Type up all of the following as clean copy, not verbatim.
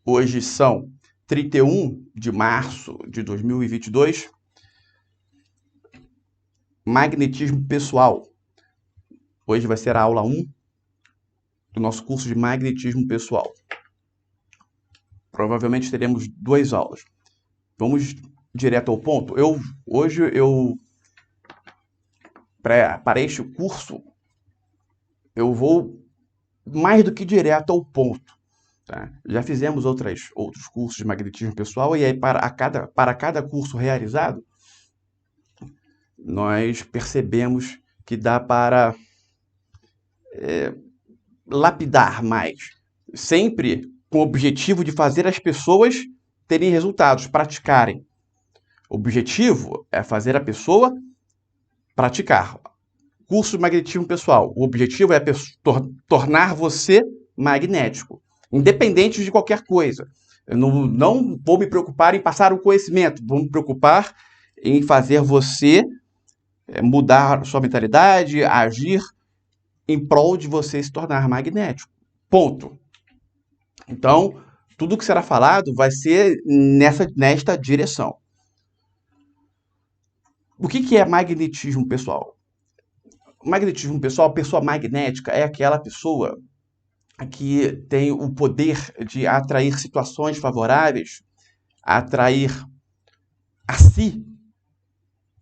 Hoje são 31 de março de 2022. Magnetismo pessoal. Hoje vai ser a aula 1 do nosso curso de magnetismo pessoal. Provavelmente teremos 2 aulas. Vamos direto ao ponto. Hoje, para este curso, eu vou mais do que direto ao ponto. Tá? Já fizemos outros cursos de magnetismo pessoal e aí para cada curso realizado, nós percebemos que dá para lapidar mais, sempre com o objetivo de fazer as pessoas terem resultados, praticarem. O objetivo é fazer a pessoa praticar. Curso de magnetismo pessoal. O objetivo é tornar você magnético, independente de qualquer coisa. Eu não vou me preocupar em passar o conhecimento, vou me preocupar em fazer você mudar sua mentalidade, agir em prol de você se tornar magnético. Ponto. Então, tudo que será falado vai ser nesta direção. O que é magnetismo pessoal? O magnetismo pessoal, a pessoa magnética, é aquela pessoa que tem o poder de atrair situações favoráveis, atrair a si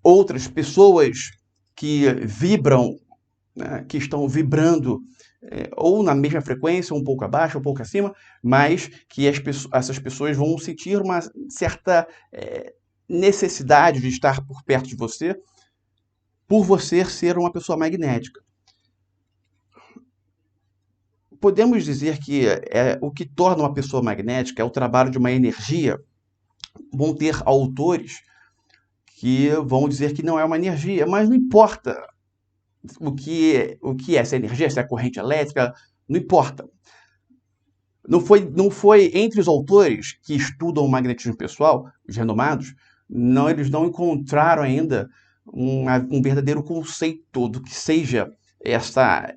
outras pessoas que vibram, né, que estão vibrando ou na mesma frequência, um pouco abaixo, um pouco acima, mas que essas pessoas vão sentir uma certa necessidade de estar por perto de você, por você ser uma pessoa magnética. Podemos dizer que o que torna uma pessoa magnética é o trabalho de uma energia. Vão ter autores que vão dizer que não é uma energia, mas não importa o que é essa energia, se é corrente elétrica, não importa. Não foi entre os autores que estudam o magnetismo pessoal, os renomados, eles não encontraram ainda um verdadeiro conceito do que seja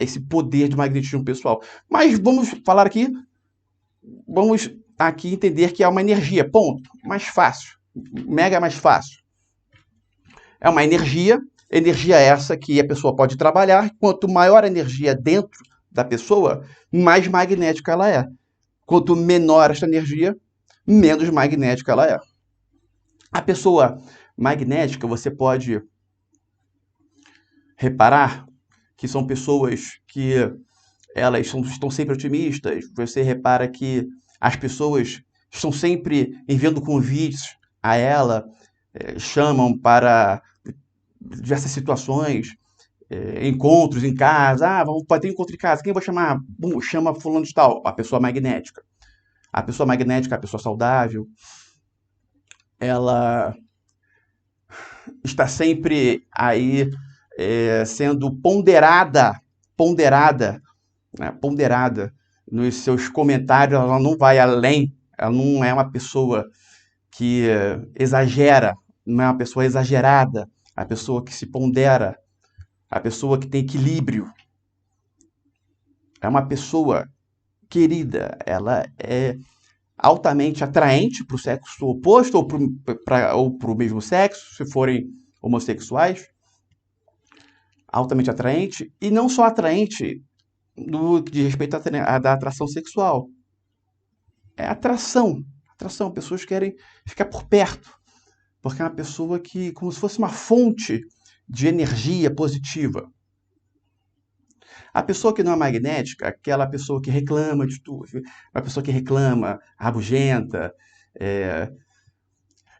esse poder de magnetismo pessoal. Mas vamos entender que é uma energia, ponto. Mais fácil, mega mais fácil. É uma energia essa que a pessoa pode trabalhar. Quanto maior a energia dentro da pessoa, mais magnética ela é. Quanto menor esta energia, menos magnética ela é. A pessoa magnética, você pode reparar que são pessoas que elas estão sempre otimistas. Você repara que as pessoas estão sempre enviando convites a ela, chamam para diversas situações, encontros em casa. Vamos ter um encontro em casa. Quem vai chamar? Chama fulano de tal. A pessoa magnética. A pessoa magnética, a pessoa saudável, ela está sempre aí sendo ponderada nos seus comentários. Ela não vai além, ela não é uma pessoa que exagera, não é uma pessoa exagerada, a pessoa que se pondera, a pessoa que tem equilíbrio. É uma pessoa querida, ela é altamente atraente para o sexo oposto ou para o mesmo sexo, se forem homossexuais. Altamente atraente, e não só atraente no que diz respeito da atração sexual. É atração. Pessoas querem ficar por perto, porque é uma pessoa que, como se fosse uma fonte de energia positiva. A pessoa que não é magnética, aquela pessoa que reclama de tudo, uma pessoa que reclama, rabugenta,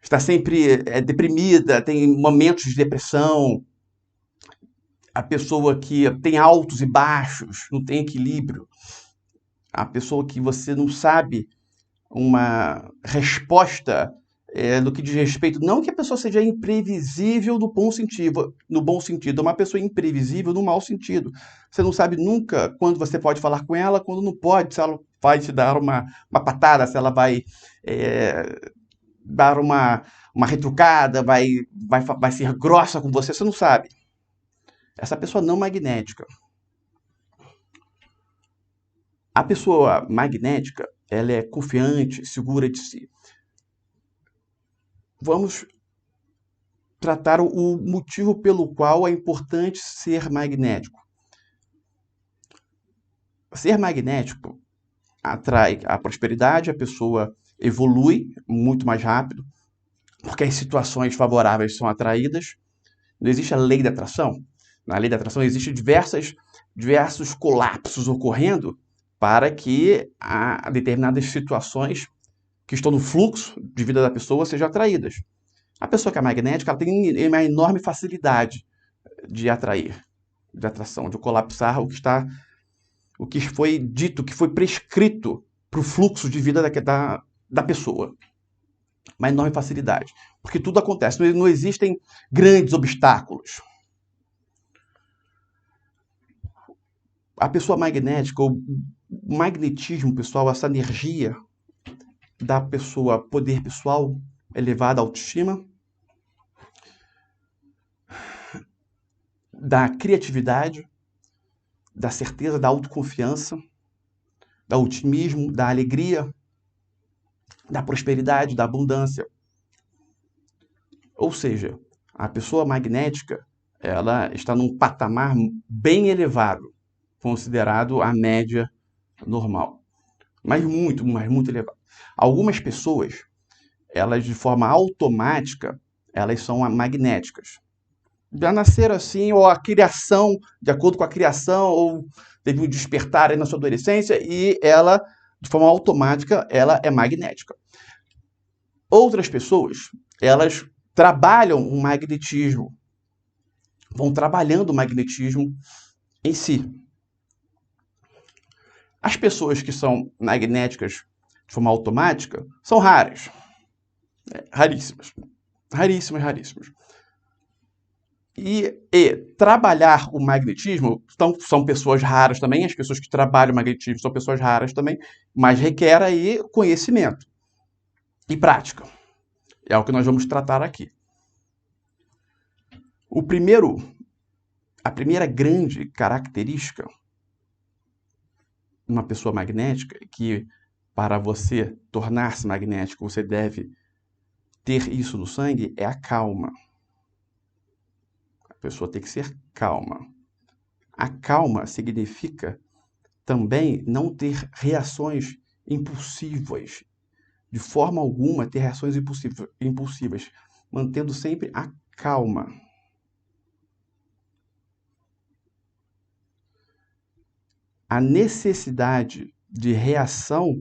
está sempre deprimida, tem momentos de depressão. A pessoa que tem altos e baixos, não tem equilíbrio. A pessoa que você não sabe uma resposta no que diz respeito, não que a pessoa seja imprevisível no bom sentido, é uma pessoa imprevisível no mau sentido. Você não sabe nunca quando você pode falar com ela, quando não pode, se ela vai te dar uma patada, se ela vai dar uma retrucada, vai ser grossa com você não sabe. Essa pessoa não magnética. A pessoa magnética, ela é confiante, segura de si. Vamos tratar o motivo pelo qual é importante ser magnético. Ser magnético atrai a prosperidade, a pessoa evolui muito mais rápido, porque as situações favoráveis são atraídas. Não existe a lei da atração. Na lei da atração existem diversos colapsos ocorrendo para que determinadas situações que estão no fluxo de vida da pessoa sejam atraídas. A pessoa que é magnética, ela tem uma enorme facilidade de atrair, de atração, de colapsar o que foi dito, o que foi prescrito para o fluxo de vida da pessoa. Uma enorme facilidade. Porque tudo acontece, não existem grandes obstáculos. A pessoa magnética, o magnetismo pessoal, essa energia da pessoa, poder pessoal, elevada autoestima, da criatividade, da certeza, da autoconfiança, do otimismo, da alegria, da prosperidade, da abundância. Ou seja, a pessoa magnética, ela está num patamar bem elevado, considerado a média normal. Mas muito elevado. Algumas pessoas, elas de forma automática, elas são magnéticas. Já nasceram assim, ou a criação, de acordo com a criação, ou teve um despertar aí na sua adolescência, e ela, de forma automática, ela é magnética. Outras pessoas, elas trabalham o magnetismo, vão trabalhando o magnetismo em si. As pessoas que são magnéticas de forma automática são raras. Raríssimas. Raríssimas. E trabalhar o magnetismo, então, são pessoas raras também, as pessoas que trabalham o magnetismo são pessoas raras também, mas requer aí conhecimento e prática. É o que nós vamos tratar aqui. A primeira grande característica de uma pessoa magnética, que para você tornar-se magnético, você deve ter isso no sangue, é a calma. A pessoa tem que ser calma. A calma significa também não ter reações impulsivas. De forma alguma ter reações impulsivas, mantendo sempre a calma. A necessidade de reação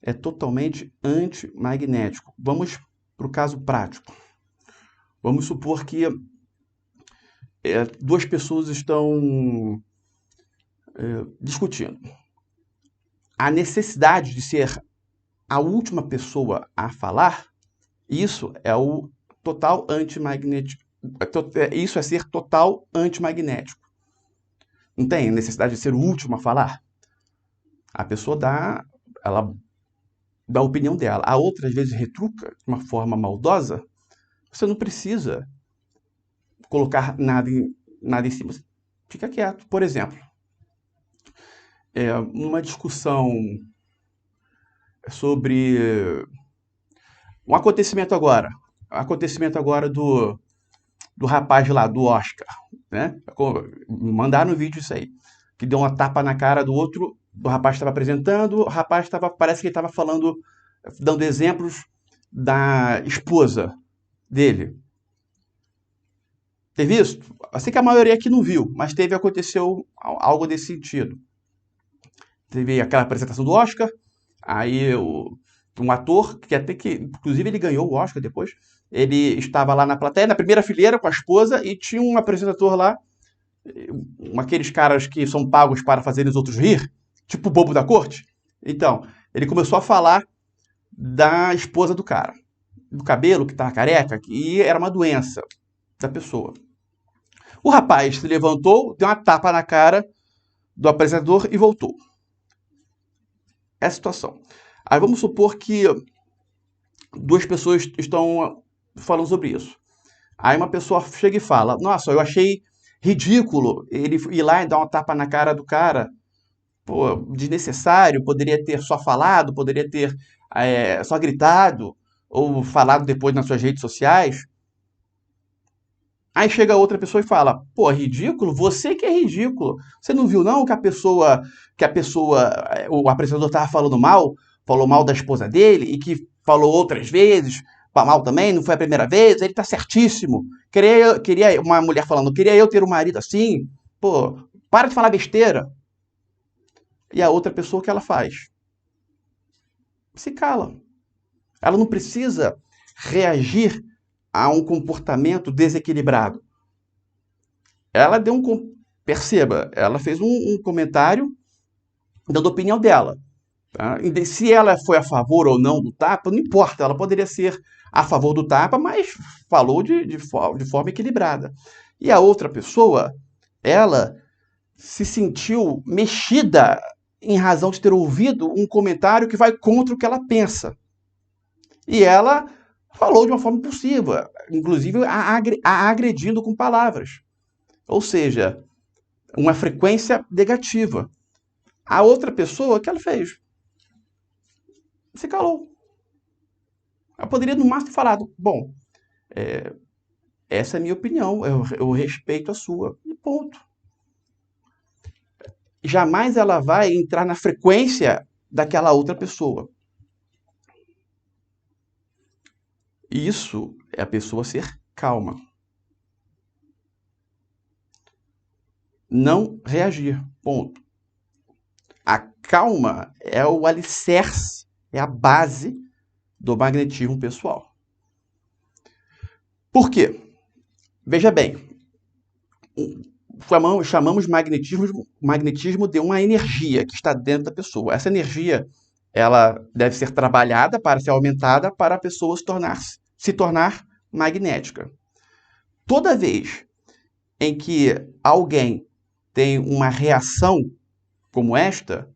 é totalmente antimagnético. Vamos para o caso prático. Vamos supor que duas pessoas estão discutindo. A necessidade de ser a última pessoa a falar, isso é o total antimagnético. Isso é ser total antimagnético. Não tem necessidade de ser o último a falar. A pessoa dá a opinião dela. A outra, às vezes, retruca de uma forma maldosa. Você não precisa colocar nada em cima. Fica quieto. Por exemplo, numa discussão sobre um acontecimento agora. Do rapaz lá, do Oscar, né? Mandaram um vídeo isso aí, que deu uma tapa na cara do outro, do rapaz que estava apresentando, o rapaz parece que ele estava falando, dando exemplos da esposa dele. Teve isso? Eu sei que a maioria aqui não viu, mas aconteceu algo desse sentido. Teve aquela apresentação do Oscar, aí um ator, inclusive ele ganhou o Oscar depois, ele estava lá na plateia, na primeira fileira com a esposa, e tinha um apresentador lá, aqueles caras que são pagos para fazerem os outros rir, tipo o bobo da corte. Então, ele começou a falar da esposa do cara, do cabelo que estava careca, e era uma doença da pessoa. O rapaz se levantou, deu uma tapa na cara do apresentador e voltou. É a situação. Aí vamos supor que duas pessoas estão falando sobre isso. Aí uma pessoa chega e fala: nossa, eu achei ridículo ele ir lá e dar uma tapa na cara do cara pô, desnecessário, poderia ter só falado, poderia ter só gritado, ou falado depois nas suas redes sociais. Aí chega outra pessoa e fala: "Pô, ridículo? Você que é ridículo. Você não viu não o apresentador estava falando mal, falou mal da esposa dele e que falou outras vezes, mal também, não foi a primeira vez, ele tá certíssimo. Queria uma mulher falando, queria eu ter um marido assim. Pô, para de falar besteira." E a outra pessoa, o que ela faz? Se cala. Ela não precisa reagir a um comportamento desequilibrado. Ela deu perceba, ela fez um comentário dando a opinião dela. Tá? Se ela foi a favor ou não do tapa, não importa, ela poderia ser a favor do tapa, mas falou de forma equilibrada. E a outra pessoa, ela se sentiu mexida em razão de ter ouvido um comentário que vai contra o que ela pensa. E ela falou de uma forma impulsiva, inclusive a agredindo com palavras. Ou seja, uma frequência negativa. A outra pessoa, o que ela fez? Se calou. Ela poderia, no máximo, ter falado: bom, essa é a minha opinião, eu respeito a sua. E ponto. Jamais ela vai entrar na frequência daquela outra pessoa. Isso é a pessoa ser calma. Não reagir. Ponto. A calma é o alicerce, é a base do magnetismo pessoal. Por quê? Veja bem, chamamos magnetismo de uma energia que está dentro da pessoa. Essa energia, ela deve ser trabalhada para ser aumentada para a pessoa se tornar magnética. Toda vez em que alguém tem uma reação como esta,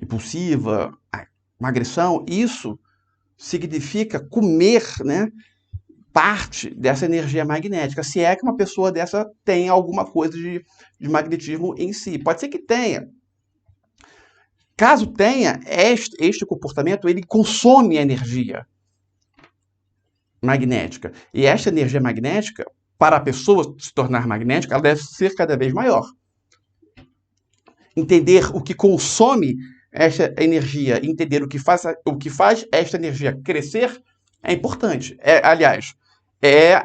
impulsiva, uma agressão, isso significa comer, né, parte dessa energia magnética, se é que uma pessoa dessa tem alguma coisa de magnetismo em si. Pode ser que tenha. Caso tenha, este comportamento, ele consome energia magnética. E esta energia magnética, para a pessoa se tornar magnética, ela deve ser cada vez maior. Entender o que consome esta energia, entender o que faz esta energia crescer é importante. Aliás, é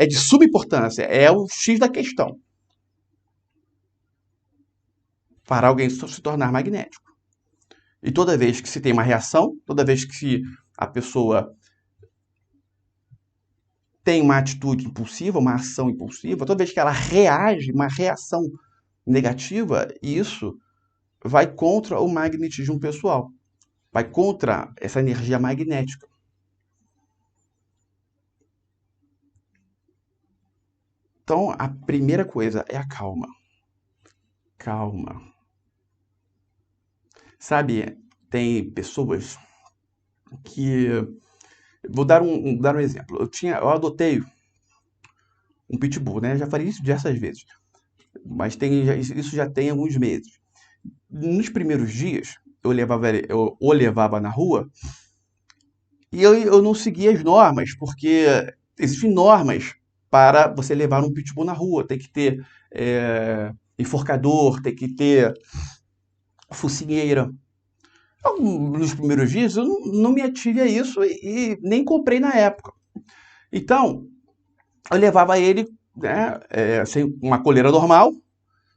de subimportância, é o X da questão para alguém se tornar magnético. E toda vez que se tem uma reação, toda vez que a pessoa tem uma atitude impulsiva, uma ação impulsiva, toda vez que ela reage, uma reação negativa, isso vai contra o magnetismo pessoal, vai contra essa energia magnética. Então, a primeira coisa é a calma. Calma. Sabe, tem pessoas que... Vou dar um exemplo. Eu adotei um pitbull, né? Já falei isso diversas vezes, mas isso já tem alguns meses. Nos primeiros dias, eu o levava na rua e eu não seguia as normas, porque existem normas para você levar um pitbull na rua. Tem que ter enforcador, tem que ter focinheira. Então, nos primeiros dias, eu não me ative a isso e nem comprei na época. Então, eu levava ele, né, sem uma coleira normal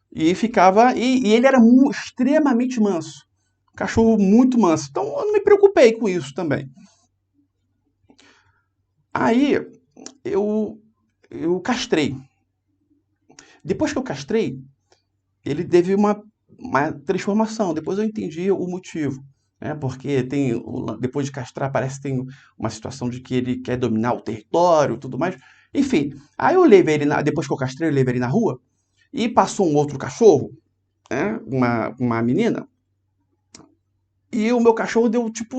e ficava... E ele era extremamente manso. Um cachorro muito manso. Então, eu não me preocupei com isso também. Aí, eu castrei. Depois que eu castrei, ele teve uma transformação. Depois eu entendi o motivo. Porque depois de castrar, parece que tem uma situação de que ele quer dominar o território e tudo mais. Enfim, aí eu levei ele, depois que eu castrei, eu levei ele na rua e passou um outro cachorro, né, uma menina, e o meu cachorro deu tipo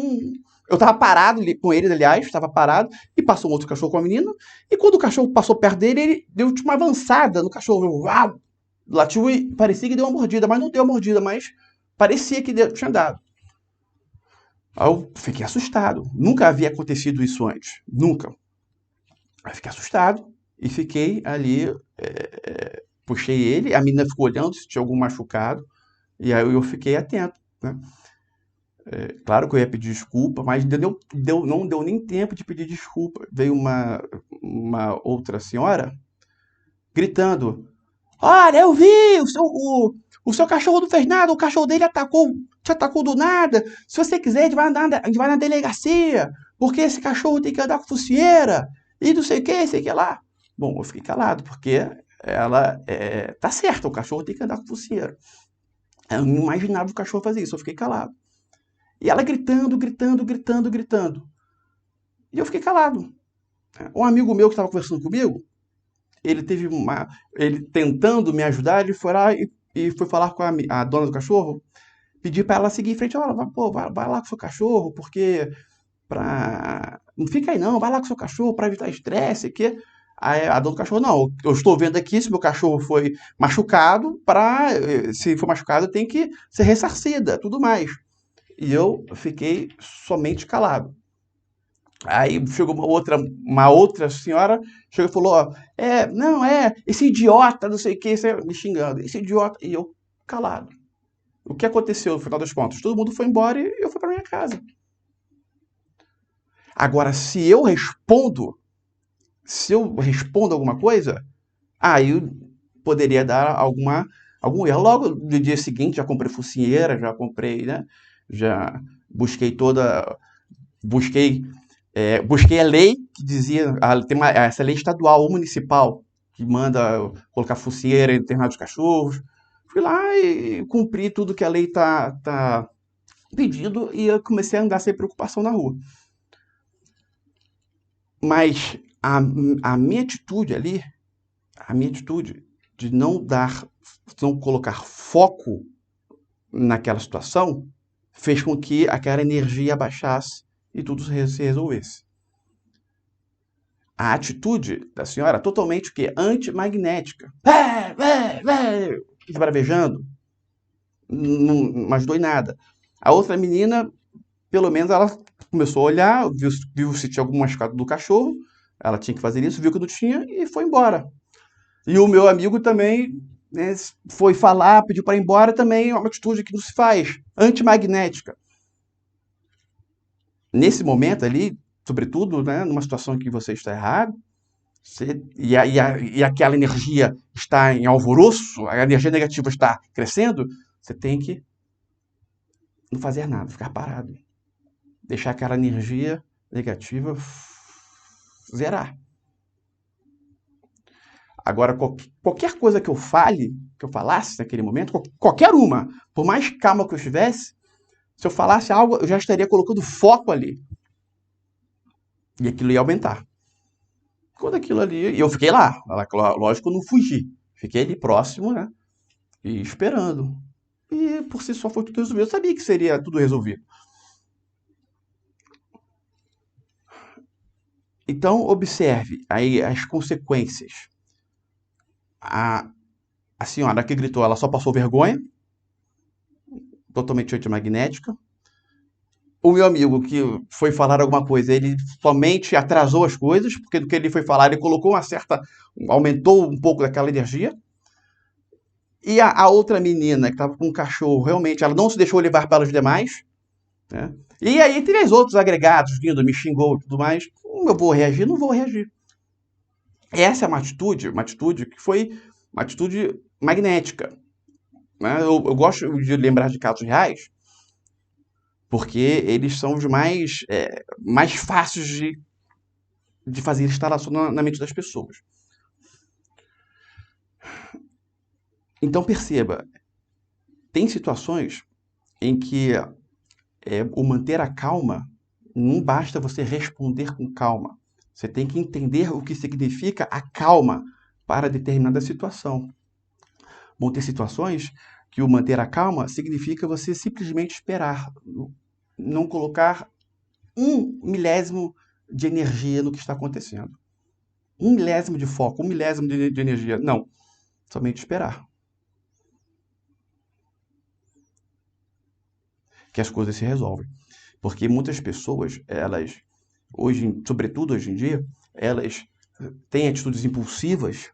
eu tava parado com ele, aliás, estava parado, e passou um outro cachorro com a menina, e quando o cachorro passou perto dele, ele deu tipo uma avançada no cachorro. Uau! latiu e parecia que deu uma mordida, mas não deu mordida, mas parecia que tinha dado. Aí eu fiquei assustado. Nunca havia acontecido isso antes. Nunca. Aí fiquei assustado e fiquei ali, puxei ele, a menina ficou olhando se tinha algum machucado, e aí eu fiquei atento, né? Claro que eu ia pedir desculpa, mas não deu nem tempo de pedir desculpa. Veio uma outra senhora gritando: Olha, eu vi, o seu cachorro não fez nada, o cachorro dele te atacou do nada. Se você quiser, a gente vai na delegacia, porque esse cachorro tem que andar com focinheira, e não sei o que, sei o que lá. Bom, eu fiquei calado, porque ela tá certa, o cachorro tem que andar com focinheira. Eu não imaginava o cachorro fazer isso, eu fiquei calado. E ela gritando, gritando, gritando, gritando. E eu fiquei calado. Um amigo meu que estava conversando comigo, ele teve ele tentando me ajudar, ele foi lá e foi falar com a dona do cachorro, pedir para ela seguir em frente. Olha, pô, vai lá com o seu cachorro, porque não fica aí não, vai lá com o seu cachorro para evitar estresse, que aí a dona do cachorro, não, eu estou vendo aqui se meu cachorro foi machucado, se for machucado tem que ser ressarcida, tudo mais. E eu fiquei somente calado. Aí chegou uma outra senhora, chegou e falou, ó, não, esse idiota, não sei o que, me xingando, esse idiota, e eu calado. O que aconteceu no final das contas? Todo mundo foi embora e eu fui para minha casa. Agora, se eu respondo alguma coisa, aí eu poderia dar algum erro. Logo no dia seguinte já comprei focinheira, já comprei, né? Já busquei busquei a lei que dizia, essa lei estadual ou municipal que manda colocar focinheira em determinados cachorros. Fui lá e cumpri tudo que a lei tá pedindo e eu comecei a andar sem preocupação na rua. Mas a minha atitude ali, a minha atitude de não colocar foco naquela situação, fez com que aquela energia abaixasse e tudo se resolvesse. A atitude da senhora totalmente o quê? Antimagnética. Esbravejando. Não ajudou em nada. A outra menina, pelo menos, ela começou a olhar, viu se tinha algum machucado do cachorro, ela tinha que fazer isso, viu que não tinha e foi embora. E o meu amigo também, né, foi falar, pediu para ir embora também, é uma atitude que não se faz, antimagnética. Nesse momento ali, sobretudo, né, numa situação em que você está errado, e aquela energia está em alvoroço, a energia negativa está crescendo, você tem que não fazer nada, ficar parado. Deixar aquela energia negativa zerar. Agora, qualquer coisa que eu falasse naquele momento, qualquer uma, por mais calma que eu estivesse, se eu falasse algo, eu já estaria colocando foco ali. E aquilo ia aumentar. Quando aquilo ali. E eu fiquei lá. Lógico, eu não fugi. Fiquei ali próximo, né? E esperando. E por si só foi tudo resolvido. Eu sabia que seria tudo resolvido. Então, observe aí as consequências. A senhora que gritou, ela só passou vergonha, totalmente antimagnética. O meu amigo que foi falar alguma coisa, ele somente atrasou as coisas, porque do que ele foi falar, ele colocou aumentou um pouco daquela energia. E a outra menina que estava com um cachorro, realmente, ela não se deixou levar pelos demais, né? E aí teve os outros agregados vindo, me xingou e tudo mais. Eu vou reagir? Não vou reagir. Essa é uma atitude que foi uma atitude magnética, né? Eu gosto de lembrar de casos reais, porque eles são os mais fáceis de fazer instalação na mente das pessoas. Então perceba, tem situações em que o manter a calma não basta você responder com calma. Você tem que entender o que significa a calma para determinada situação. Vão ter situações que o manter a calma significa você simplesmente esperar, não colocar um milésimo de energia no que está acontecendo. Um milésimo de foco, um milésimo de energia. Não. Somente esperar. que as coisas se resolvem. Porque muitas pessoas, elas, sobretudo hoje em dia, elas têm atitudes impulsivas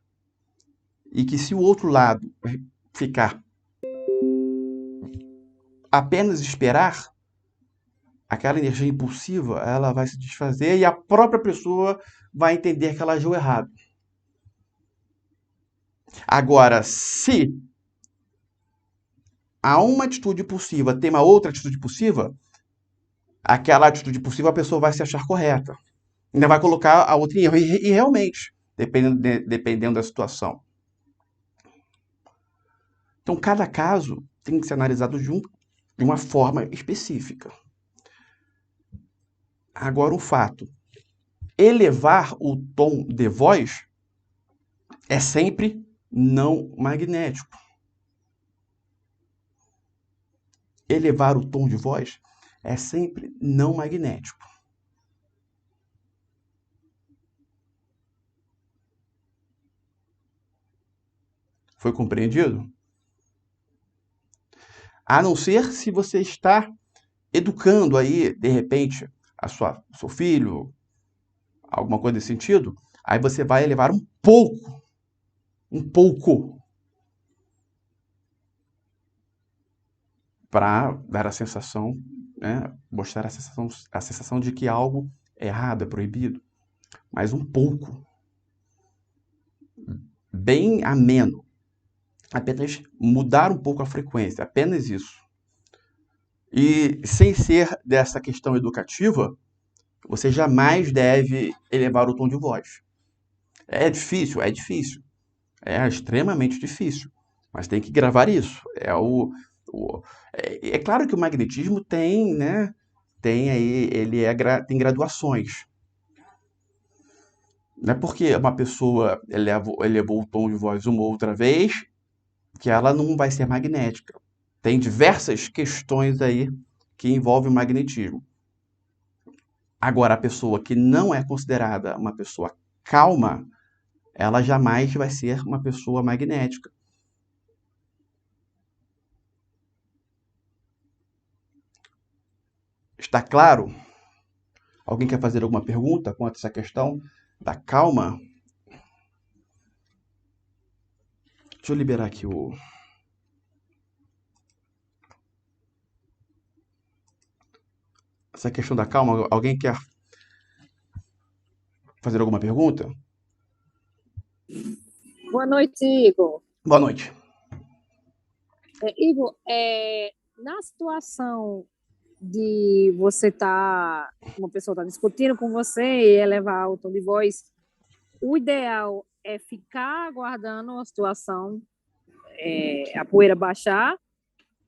e que se o outro lado ficar apenas esperar, aquela energia impulsiva, ela vai se desfazer e a própria pessoa vai entender que ela agiu errado. Agora, se há uma atitude impulsiva tem uma outra atitude impulsiva, aquela atitude impulsiva a pessoa vai se achar correta. Ainda vai colocar a outra em erro. E realmente, dependendo da situação. Então, cada caso tem que ser analisado de uma forma específica. Agora, um fato. Elevar o tom de voz é sempre não magnético. Elevar o tom de voz é sempre não magnético. Foi compreendido? A não ser se você está educando aí, de repente, seu filho, alguma coisa desse sentido, aí você vai elevar um pouco, para dar a sensação, né, mostrar a sensação de que algo é errado, é proibido. Mas um pouco, bem ameno. Apenas mudar um pouco a frequência, apenas isso. E sem ser dessa questão educativa, você jamais deve elevar o tom de voz. É difícil, é difícil. É extremamente difícil. Mas tem que gravar isso. É claro que o magnetismo tem, né? Tem aí, tem graduações. Não é porque uma pessoa elevou o tom de voz uma outra vez que ela não vai ser magnética. Tem diversas questões aí que envolvem o magnetismo. Agora, a pessoa que não é considerada uma pessoa calma, ela jamais vai ser uma pessoa magnética. Está claro? Alguém quer fazer alguma pergunta quanto a essa questão da calma? Deixa eu liberar aqui essa questão da calma. Alguém quer fazer alguma pergunta? Boa noite, Igor. Boa noite. Igor, na situação de você uma pessoa está discutindo com você e elevar o tom de voz, o ideal é ficar aguardando a situação, a poeira baixar,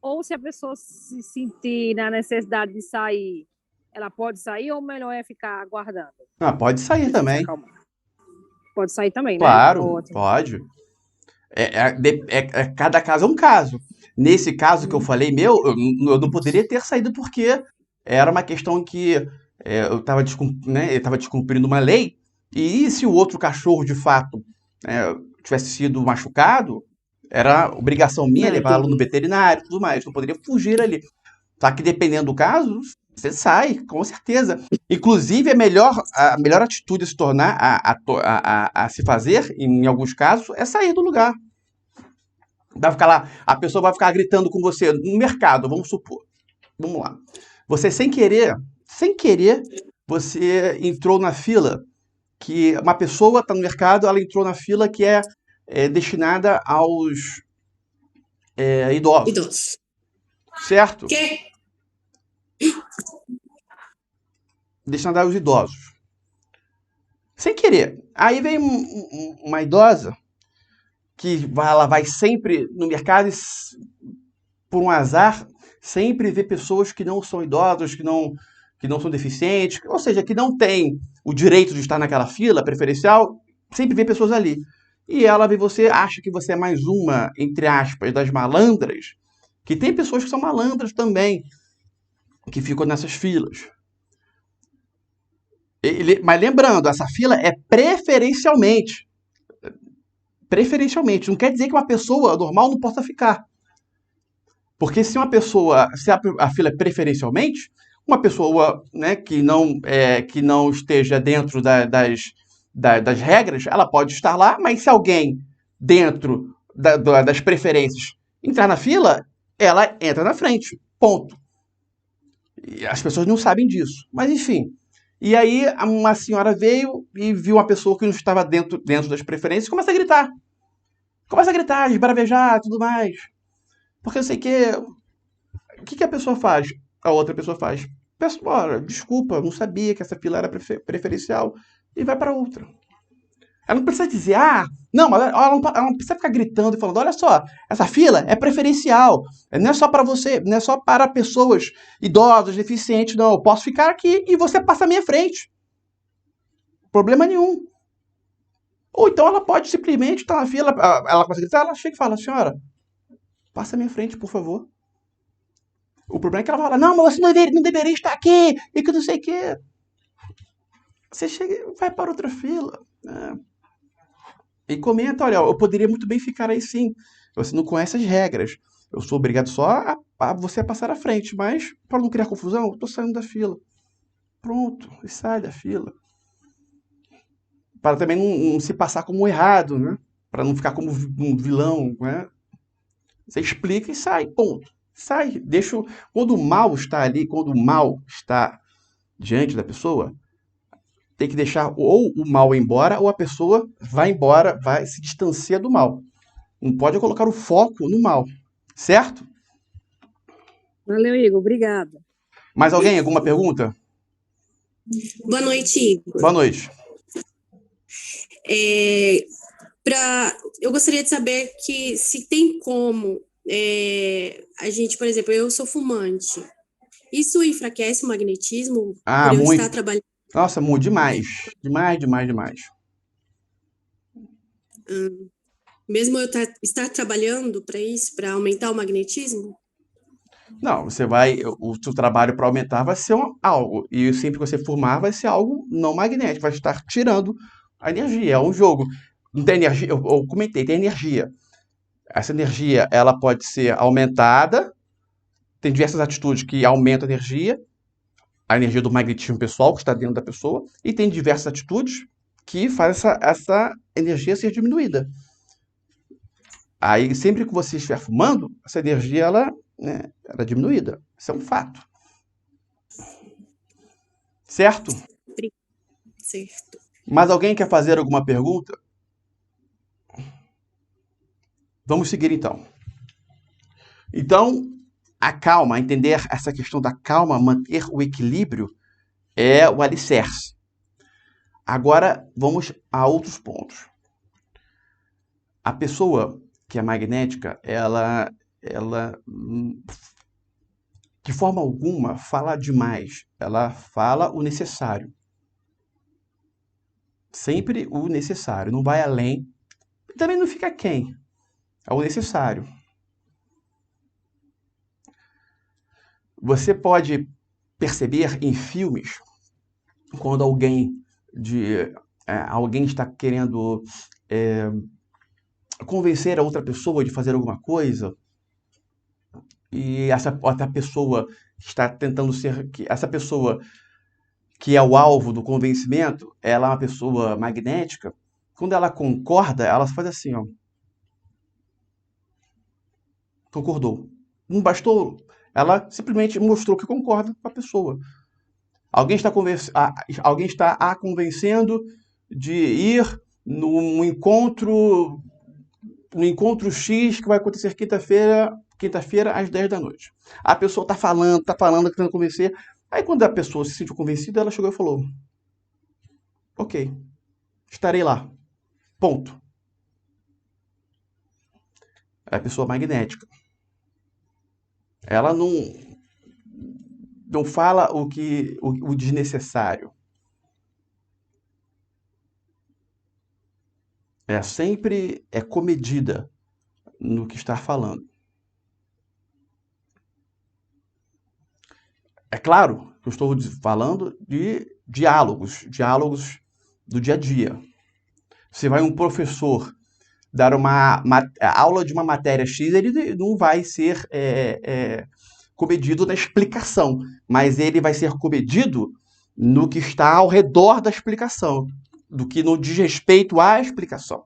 ou se a pessoa se sentir na necessidade de sair, ela pode sair, ou melhor é ficar aguardando? Pode sair também. Pode sair também, né? Claro, Ótimo. pode. Cada caso é um caso. Nesse caso que eu falei, eu não poderia ter saído porque era uma questão que eu estava descumprindo uma lei, e se o outro cachorro, de fato, tivesse sido machucado, era obrigação minha levá-lo no veterinário e tudo mais. Eu poderia fugir ali. Só que dependendo do caso, você sai, com certeza. Inclusive, a melhor atitude a se tornar, a se fazer, em alguns casos, é sair do lugar. Vai ficar lá, a pessoa vai ficar gritando com você no mercado, vamos supor. Vamos lá. Você sem querer, você entrou na fila que uma pessoa está no mercado, ela entrou na fila que é destinada aos idosos. Certo? Destinada aos idosos. Sem querer. Aí vem uma idosa que ela vai sempre no mercado e, por um azar, sempre vê pessoas que não são idosos, que não são deficientes, ou seja, que não têm o direito de estar naquela fila preferencial, sempre vê pessoas ali. E ela vê você, acha que você é mais uma, entre aspas, das malandras, que tem pessoas que são malandras também, que ficam nessas filas. Mas lembrando, essa fila é preferencialmente. Preferencialmente. Não quer dizer que uma pessoa normal não possa ficar. Porque se a fila é preferencialmente, uma pessoa, né, que não esteja dentro das regras, ela pode estar lá, mas se alguém dentro das preferências entrar na fila, ela entra na frente. Ponto. E as pessoas não sabem disso. Mas enfim. E aí uma senhora veio e viu uma pessoa que não estava dentro das preferências e começa a gritar. Começa a gritar, esbravejar, tudo mais. Porque eu sei que. O que a pessoa faz? A outra pessoa faz. Olha, desculpa, não sabia que essa fila era preferencial. E vai para outra. Ela não precisa dizer, não, mas ela não precisa ficar gritando e falando, olha só, essa fila é preferencial. Não é só para você, não é só para pessoas idosas, deficientes, não. Eu posso ficar aqui e você passa à minha frente. Problema nenhum. Ou então ela pode simplesmente estar na fila, ela começa a gritar, ela chega e fala, senhora, passa à minha frente, por favor. O problema é que ela fala, não, mas você não deveria estar aqui, e que não sei o quê. Você chega e vai para outra fila. Né? E comenta, olha, eu poderia muito bem ficar aí sim. Você não conhece as regras. Eu sou obrigado só a você passar à frente, mas para não criar confusão, eu estou saindo da fila. Pronto, e sai da fila. Para também não se passar como errado, né? Para não ficar como um vilão, né? Você explica e sai, ponto. Sai, deixa. Quando o mal está ali, quando o mal está diante da pessoa, tem que deixar ou o mal embora ou a pessoa vai embora, vai se distanciar do mal. Não pode colocar o foco no mal, certo? Valeu, Igor. Obrigada. Mais alguém? Alguma pergunta? Boa noite, Igor. Boa noite. Eu gostaria de saber que se tem como a gente, por exemplo, eu sou fumante. Isso enfraquece o magnetismo por eu muito. estar trabalhando? Nossa, muito demais. Demais. Mesmo eu estar trabalhando para isso, para aumentar o magnetismo? Não, o seu trabalho para aumentar vai ser algo, e sempre que você fumar vai ser algo não magnético, vai estar tirando a energia, é um jogo. Não tem energia, eu comentei, tem energia. Essa energia, ela pode ser aumentada, tem diversas atitudes que aumentam a energia do magnetismo pessoal que está dentro da pessoa, e tem diversas atitudes que fazem essa energia ser diminuída. Aí, sempre que você estiver fumando, essa energia, ela é diminuída. Isso é um fato. Certo? Certo. Mas alguém quer fazer alguma pergunta? Vamos seguir, então. Então, a calma, entender essa questão da calma, manter o equilíbrio, é o alicerce. Agora, vamos a outros pontos. A pessoa que é magnética, ela de forma alguma fala demais. Ela fala o necessário. Sempre o necessário. Não vai além. Também não fica quem. É o necessário. Você pode perceber em filmes quando alguém está querendo convencer a outra pessoa de fazer alguma coisa, e essa outra pessoa está tentando essa pessoa que é o alvo do convencimento, ela é uma pessoa magnética. Quando ela concorda, ela faz assim, ó. Concordou. Não bastou, ela simplesmente mostrou que concorda com a pessoa. Alguém está a convencendo de ir no encontro X que vai acontecer quinta-feira às 10 da noite. A pessoa está falando, tentando convencer. Aí quando a pessoa se sentiu convencida, ela chegou e falou: ok, estarei lá. Ponto. É a pessoa magnética. Ela não fala o desnecessário. Sempre é comedida no que está falando. É claro que eu estou falando de diálogos do dia a dia. Você vai um professor dar uma aula de uma matéria X, ele não vai ser comedido na explicação, mas ele vai ser comedido no que está ao redor da explicação, do que não diz respeito à explicação.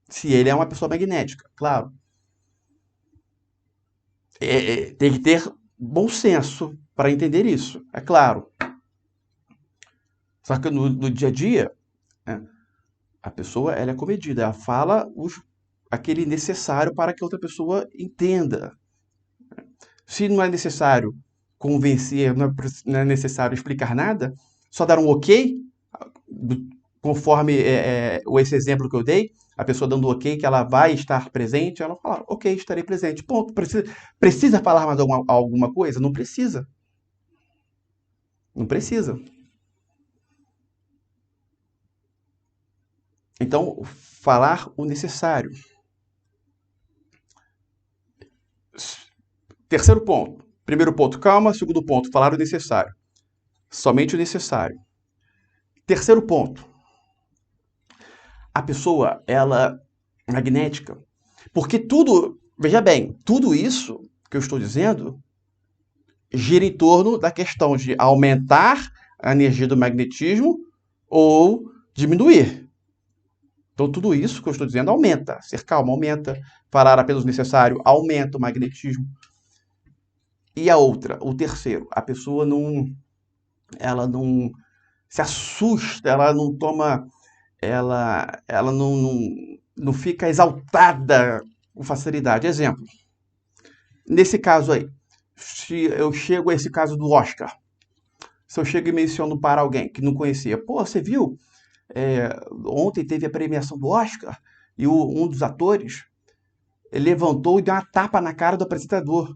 Se ele é uma pessoa magnética, claro. Tem que ter bom senso para entender isso, é claro. Só que no dia a dia, a pessoa ela é comedida, ela fala aquele necessário para que outra pessoa entenda. Se não é necessário convencer, não é necessário explicar nada, só dar um ok, conforme esse exemplo que eu dei, a pessoa dando ok que ela vai estar presente, ela fala, ok, estarei presente. Ponto. Precisa falar mais alguma coisa? Não precisa. Não precisa. Então, falar o necessário. Terceiro ponto. Primeiro ponto, calma. Segundo ponto, falar o necessário. Somente o necessário. Terceiro ponto. A pessoa, ela é magnética. Porque tudo, veja bem, tudo isso que eu estou dizendo gira em torno da questão de aumentar a energia do magnetismo ou diminuir. Então, tudo isso que eu estou dizendo aumenta. Ser calmo aumenta. Falar apenas o necessário aumenta o magnetismo. E a outra, o terceiro, a pessoa ela não se assusta, ela não toma, ela não fica exaltada com facilidade. Exemplo, nesse caso aí, se eu chego a esse caso do Oscar, se eu chego e menciono para alguém que não conhecia, pô, você viu? Ontem teve a premiação do Oscar e um dos atores levantou e deu uma tapa na cara do apresentador.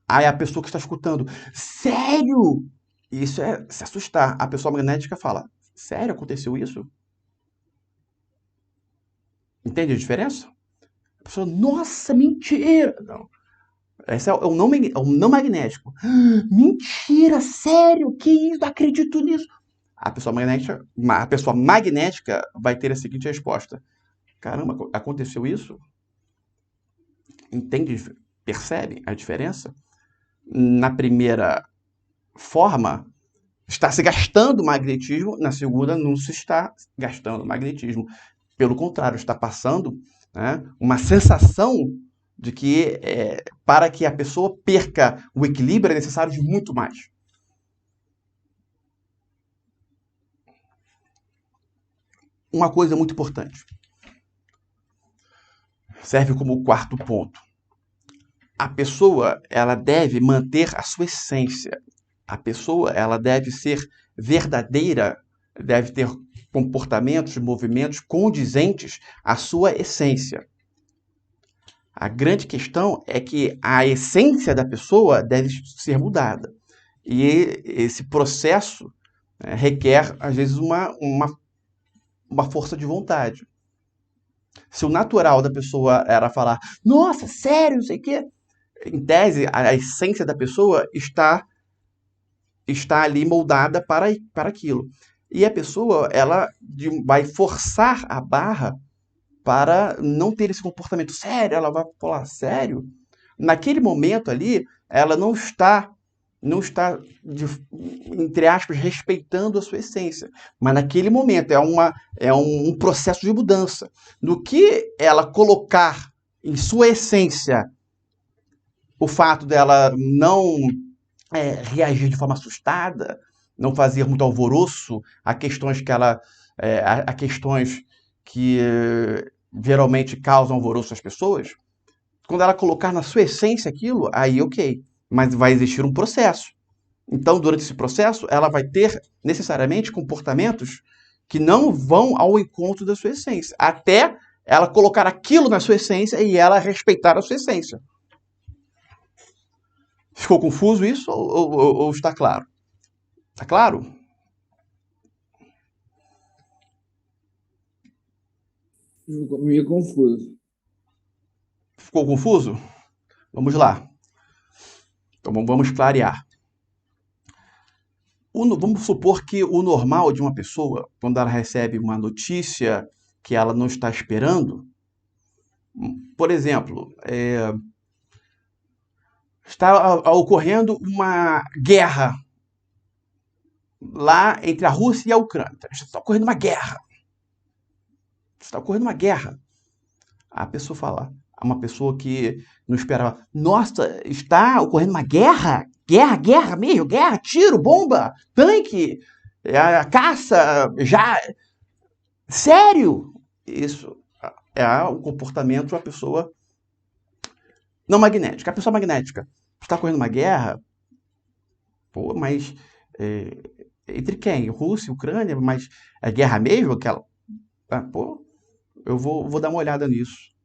Aí a pessoa que está escutando, sério? Isso é se assustar. A pessoa magnética fala, sério, aconteceu isso? Entende a diferença? A pessoa, nossa, mentira! Não. Esse é o não magnético. Mentira, sério? Que isso? Não acredito nisso. A pessoa magnética vai ter a seguinte resposta. Caramba, aconteceu isso? Entende? Percebe a diferença? Na primeira forma, está se gastando magnetismo, na segunda não se está gastando magnetismo. Pelo contrário, está passando, né, uma sensação de que para que a pessoa perca o equilíbrio é necessário de muito mais. Uma coisa muito importante. Serve como quarto ponto. A pessoa, ela deve manter a sua essência. A pessoa, ela deve ser verdadeira, deve ter comportamentos, movimentos condizentes à sua essência. A grande questão é que a essência da pessoa deve ser mudada. E esse processo requer, às vezes, uma força de vontade. Se o natural da pessoa era falar, nossa, sério, não sei o quê, em tese, a essência da pessoa está ali moldada para aquilo. E a pessoa ela vai forçar a barra para não ter esse comportamento sério. Ela vai falar, sério? Naquele momento ali, ela não está entre aspas, respeitando a sua essência. Mas naquele momento é um processo de mudança. No que ela colocar em sua essência o fato dela não reagir de forma assustada, não fazer muito alvoroço a questões que geralmente causam alvoroço às pessoas, quando ela colocar na sua essência aquilo, aí ok. Mas vai existir um processo. Então, durante esse processo, ela vai ter necessariamente comportamentos que não vão ao encontro da sua essência, até ela colocar aquilo na sua essência e ela respeitar a sua essência. Ficou confuso isso ou está claro? Está claro? Meio confuso. Ficou confuso? Vamos lá. Então vamos clarear. Vamos supor que o normal de uma pessoa, quando ela recebe uma notícia que ela não está esperando, por exemplo, está ocorrendo uma guerra lá entre a Rússia e a Ucrânia. Está ocorrendo uma guerra. Está ocorrendo uma guerra. A pessoa fala, uma pessoa que não esperava, nossa, está ocorrendo uma guerra? Guerra mesmo, guerra, tiro, bomba, tanque, caça, já. Sério? Isso é o comportamento de uma pessoa não magnética. A pessoa magnética está ocorrendo uma guerra, pô, mas entre quem? Rússia, Ucrânia, mas é guerra mesmo? Aquela. Pô, eu vou dar uma olhada nisso.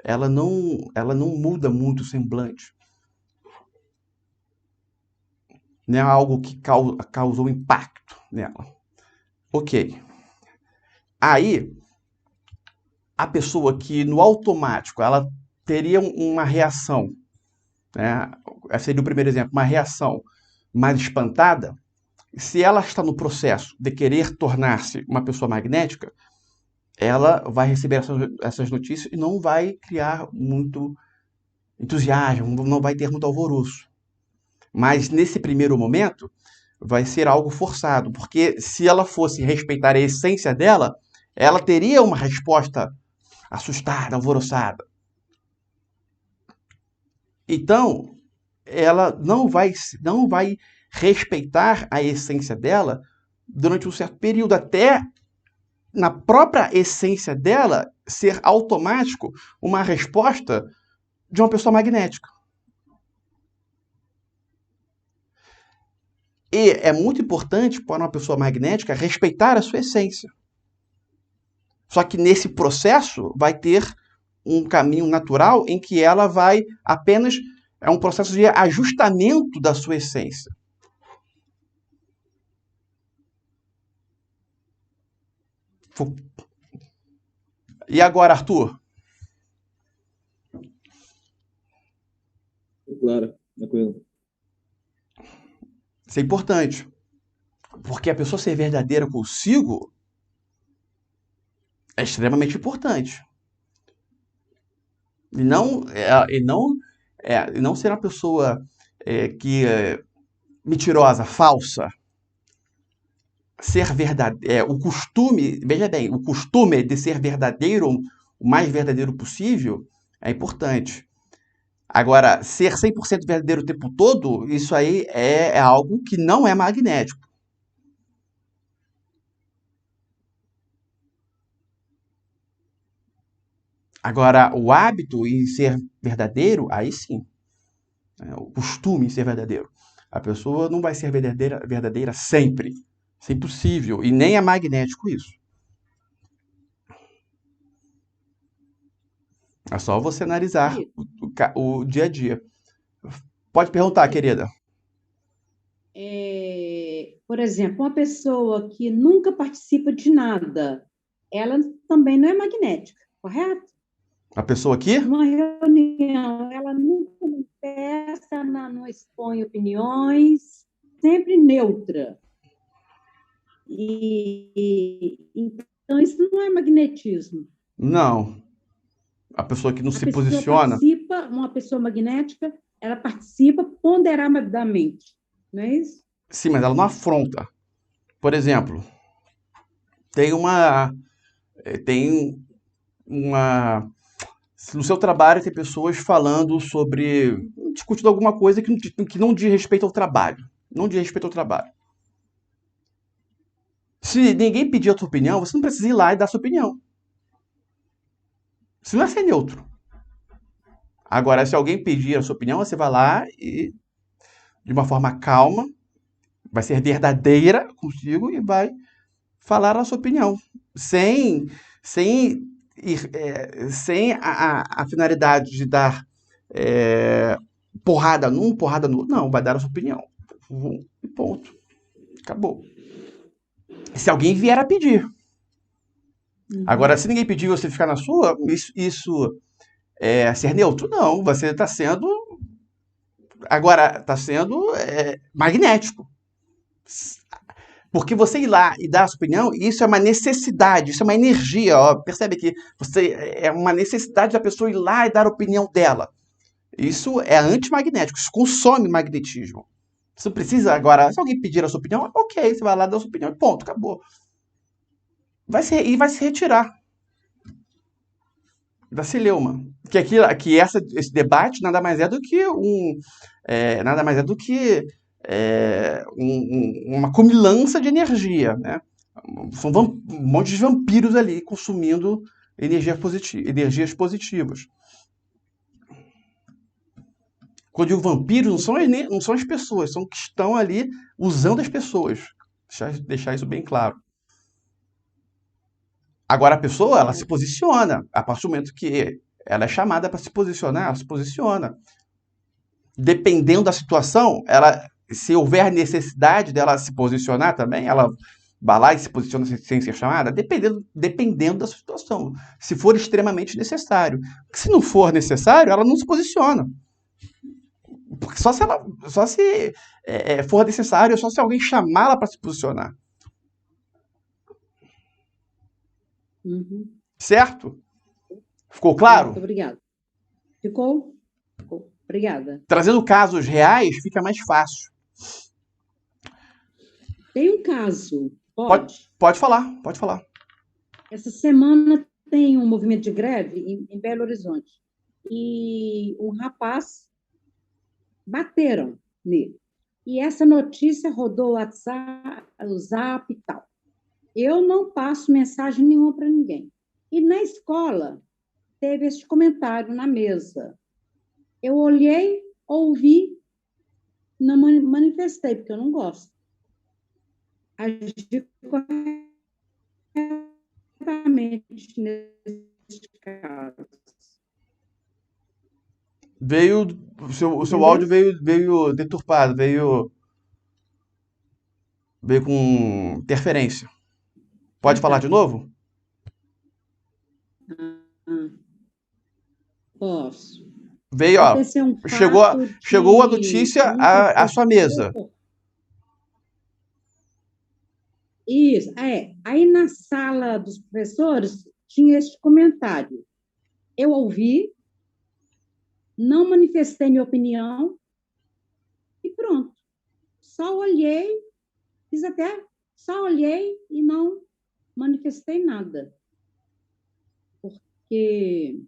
Ela não muda muito o semblante. Não é algo que causou impacto nela. Ok. Aí, a pessoa que no automático ela teria uma reação, né? Esse seria o primeiro exemplo, uma reação mais espantada. Se ela está no processo de querer tornar-se uma pessoa magnética, ela vai receber essas notícias e não vai criar muito entusiasmo, não vai ter muito alvoroço. Mas nesse primeiro momento vai ser algo forçado, porque se ela fosse respeitar a essência dela, ela teria uma resposta assustada, alvoroçada. Então, ela não vai respeitar a essência dela durante um certo período, até na própria essência dela ser automático uma resposta de uma pessoa magnética. E é muito importante para uma pessoa magnética respeitar a sua essência. Só que nesse processo vai ter um caminho natural em que ela vai apenas... É um processo de ajustamento da sua essência. E agora, Arthur? Claro, tranquilo. Isso é importante. Porque a pessoa ser verdadeira consigo é extremamente importante. E não ser uma pessoa mentirosa, falsa. Ser verdadeiro, veja bem, o costume de ser verdadeiro, o mais verdadeiro possível, é importante. Agora, ser 100% verdadeiro o tempo todo, isso aí é algo que não é magnético. Agora, o hábito em ser verdadeiro, aí sim. O costume em ser verdadeiro. A pessoa não vai ser verdadeira sempre. Isso é impossível. E nem é magnético isso. É só você analisar o dia a dia. Pode perguntar, querida. Por exemplo, uma pessoa que nunca participa de nada, ela também não é magnética, correto? A pessoa aqui? Numa reunião, ela nunca manifesta, não expõe opiniões, sempre neutra. Então, isso não é magnetismo. Não. A pessoa que não se posiciona... Uma pessoa magnética, ela participa ponderadamente, não é isso? Sim, mas ela não afronta. Por exemplo, no seu trabalho tem pessoas falando discutindo alguma coisa que não diz respeito ao trabalho. Não diz respeito ao trabalho. Se ninguém pedir a sua opinião, você não precisa ir lá e dar a sua opinião. Isso não é ser neutro. Agora, se alguém pedir a sua opinião, você vai lá e, de uma forma calma, vai ser verdadeira consigo e vai falar a sua opinião. Sem a finalidade de dar porrada num, porrada no outro. Não, vai dar a sua opinião. E ponto. Acabou. Se alguém vier a pedir. Agora, se ninguém pedir você ficar na sua, isso é ser neutro? Não, você está sendo Agora, está sendo magnético. Porque você ir lá e dar a sua opinião, isso é uma necessidade, isso é uma energia. Ó, percebe que é uma necessidade da pessoa ir lá e dar a opinião dela. Isso é antimagnético, isso consome magnetismo. Você não precisa agora, se alguém pedir a sua opinião, ok, você vai lá dar a sua opinião, ponto, acabou. Vai se retirar da celeuma. Que esse debate nada mais é do que uma comilança de energia, né? São um monte de vampiros ali consumindo energias positivas. Quando eu digo vampiros, não são as pessoas, são que estão ali usando as pessoas. Deixar isso bem claro. Agora a pessoa, ela se posiciona. A partir do momento que ela é chamada para se posicionar, ela se posiciona. Dependendo da situação, se houver necessidade dela se posicionar também, ela vai lá e se posiciona sem ser chamada, dependendo da situação. Se for extremamente necessário. Se não for necessário, ela não se posiciona. Porque só se for necessário, só se alguém chamá-la para se posicionar. Uhum. Certo? Ficou claro? Muito obrigada. Ficou? Obrigada. Trazendo casos reais, fica mais fácil. Tem um caso, pode? Pode falar. Essa semana tem um movimento de greve em Belo Horizonte. E um rapaz bateram nele. E essa notícia rodou o WhatsApp, o Zap e tal. Eu não passo mensagem nenhuma para ninguém. E na escola, teve esse comentário na mesa. Eu olhei, ouvi, não manifestei, porque eu não gosto. Agi corretamente nesse caso. O seu áudio veio deturpado, veio com interferência. Pode falar de novo? Posso. Veio, ó. Chegou a notícia à sua mesa. Isso, Aí na sala dos professores tinha esse comentário. Eu ouvi, não manifestei minha opinião e pronto. Só olhei e não manifestei nada. Porque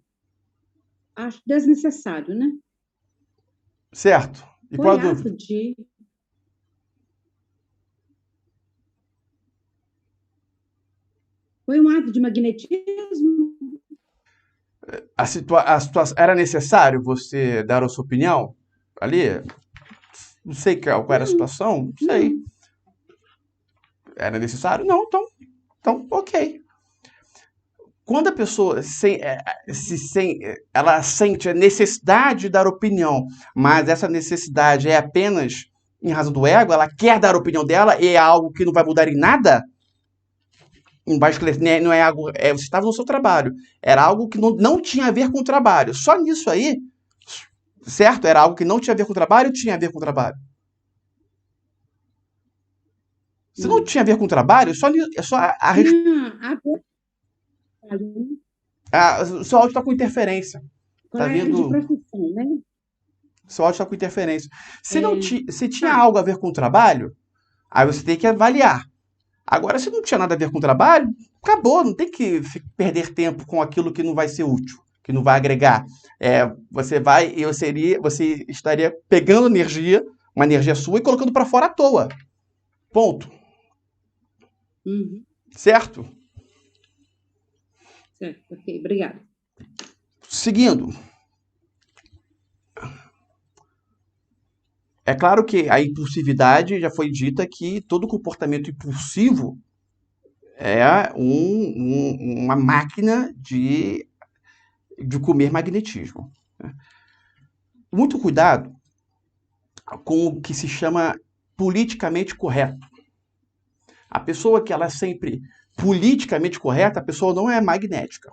acho desnecessário, né? Certo. E qual a dúvida? Foi um ato de magnetismo? A situação era necessário você dar a sua opinião ali? Não sei qual era a situação, não sei. Era necessário? Não, então ok. Quando a pessoa ela sente a necessidade de dar opinião, mas essa necessidade é apenas em razão do ego, ela quer dar a opinião dela e é algo que não vai mudar em nada, não é algo, você estava no seu trabalho, era algo que não tinha a ver com o trabalho. Só nisso aí, certo? Era algo que não tinha a ver com o trabalho, tinha a ver com o trabalho. Se não tinha a ver com o trabalho, o seu áudio está com interferência. Tá vindo? De profissão, né? Seu áudio está com interferência. Se tinha algo a ver com o trabalho, aí você tem que avaliar. Agora, se não tinha nada a ver com o trabalho, acabou. Não tem que perder tempo com aquilo que não vai ser útil, que não vai agregar. Você estaria pegando uma energia sua e colocando para fora à toa. Ponto. Uhum. Certo? Certo, ok, obrigada. Seguindo. É claro que a impulsividade já foi dita que todo comportamento impulsivo é uma máquina de comer magnetismo. Muito cuidado com o que se chama politicamente correto. A pessoa que ela é sempre politicamente correta, a pessoa não é magnética.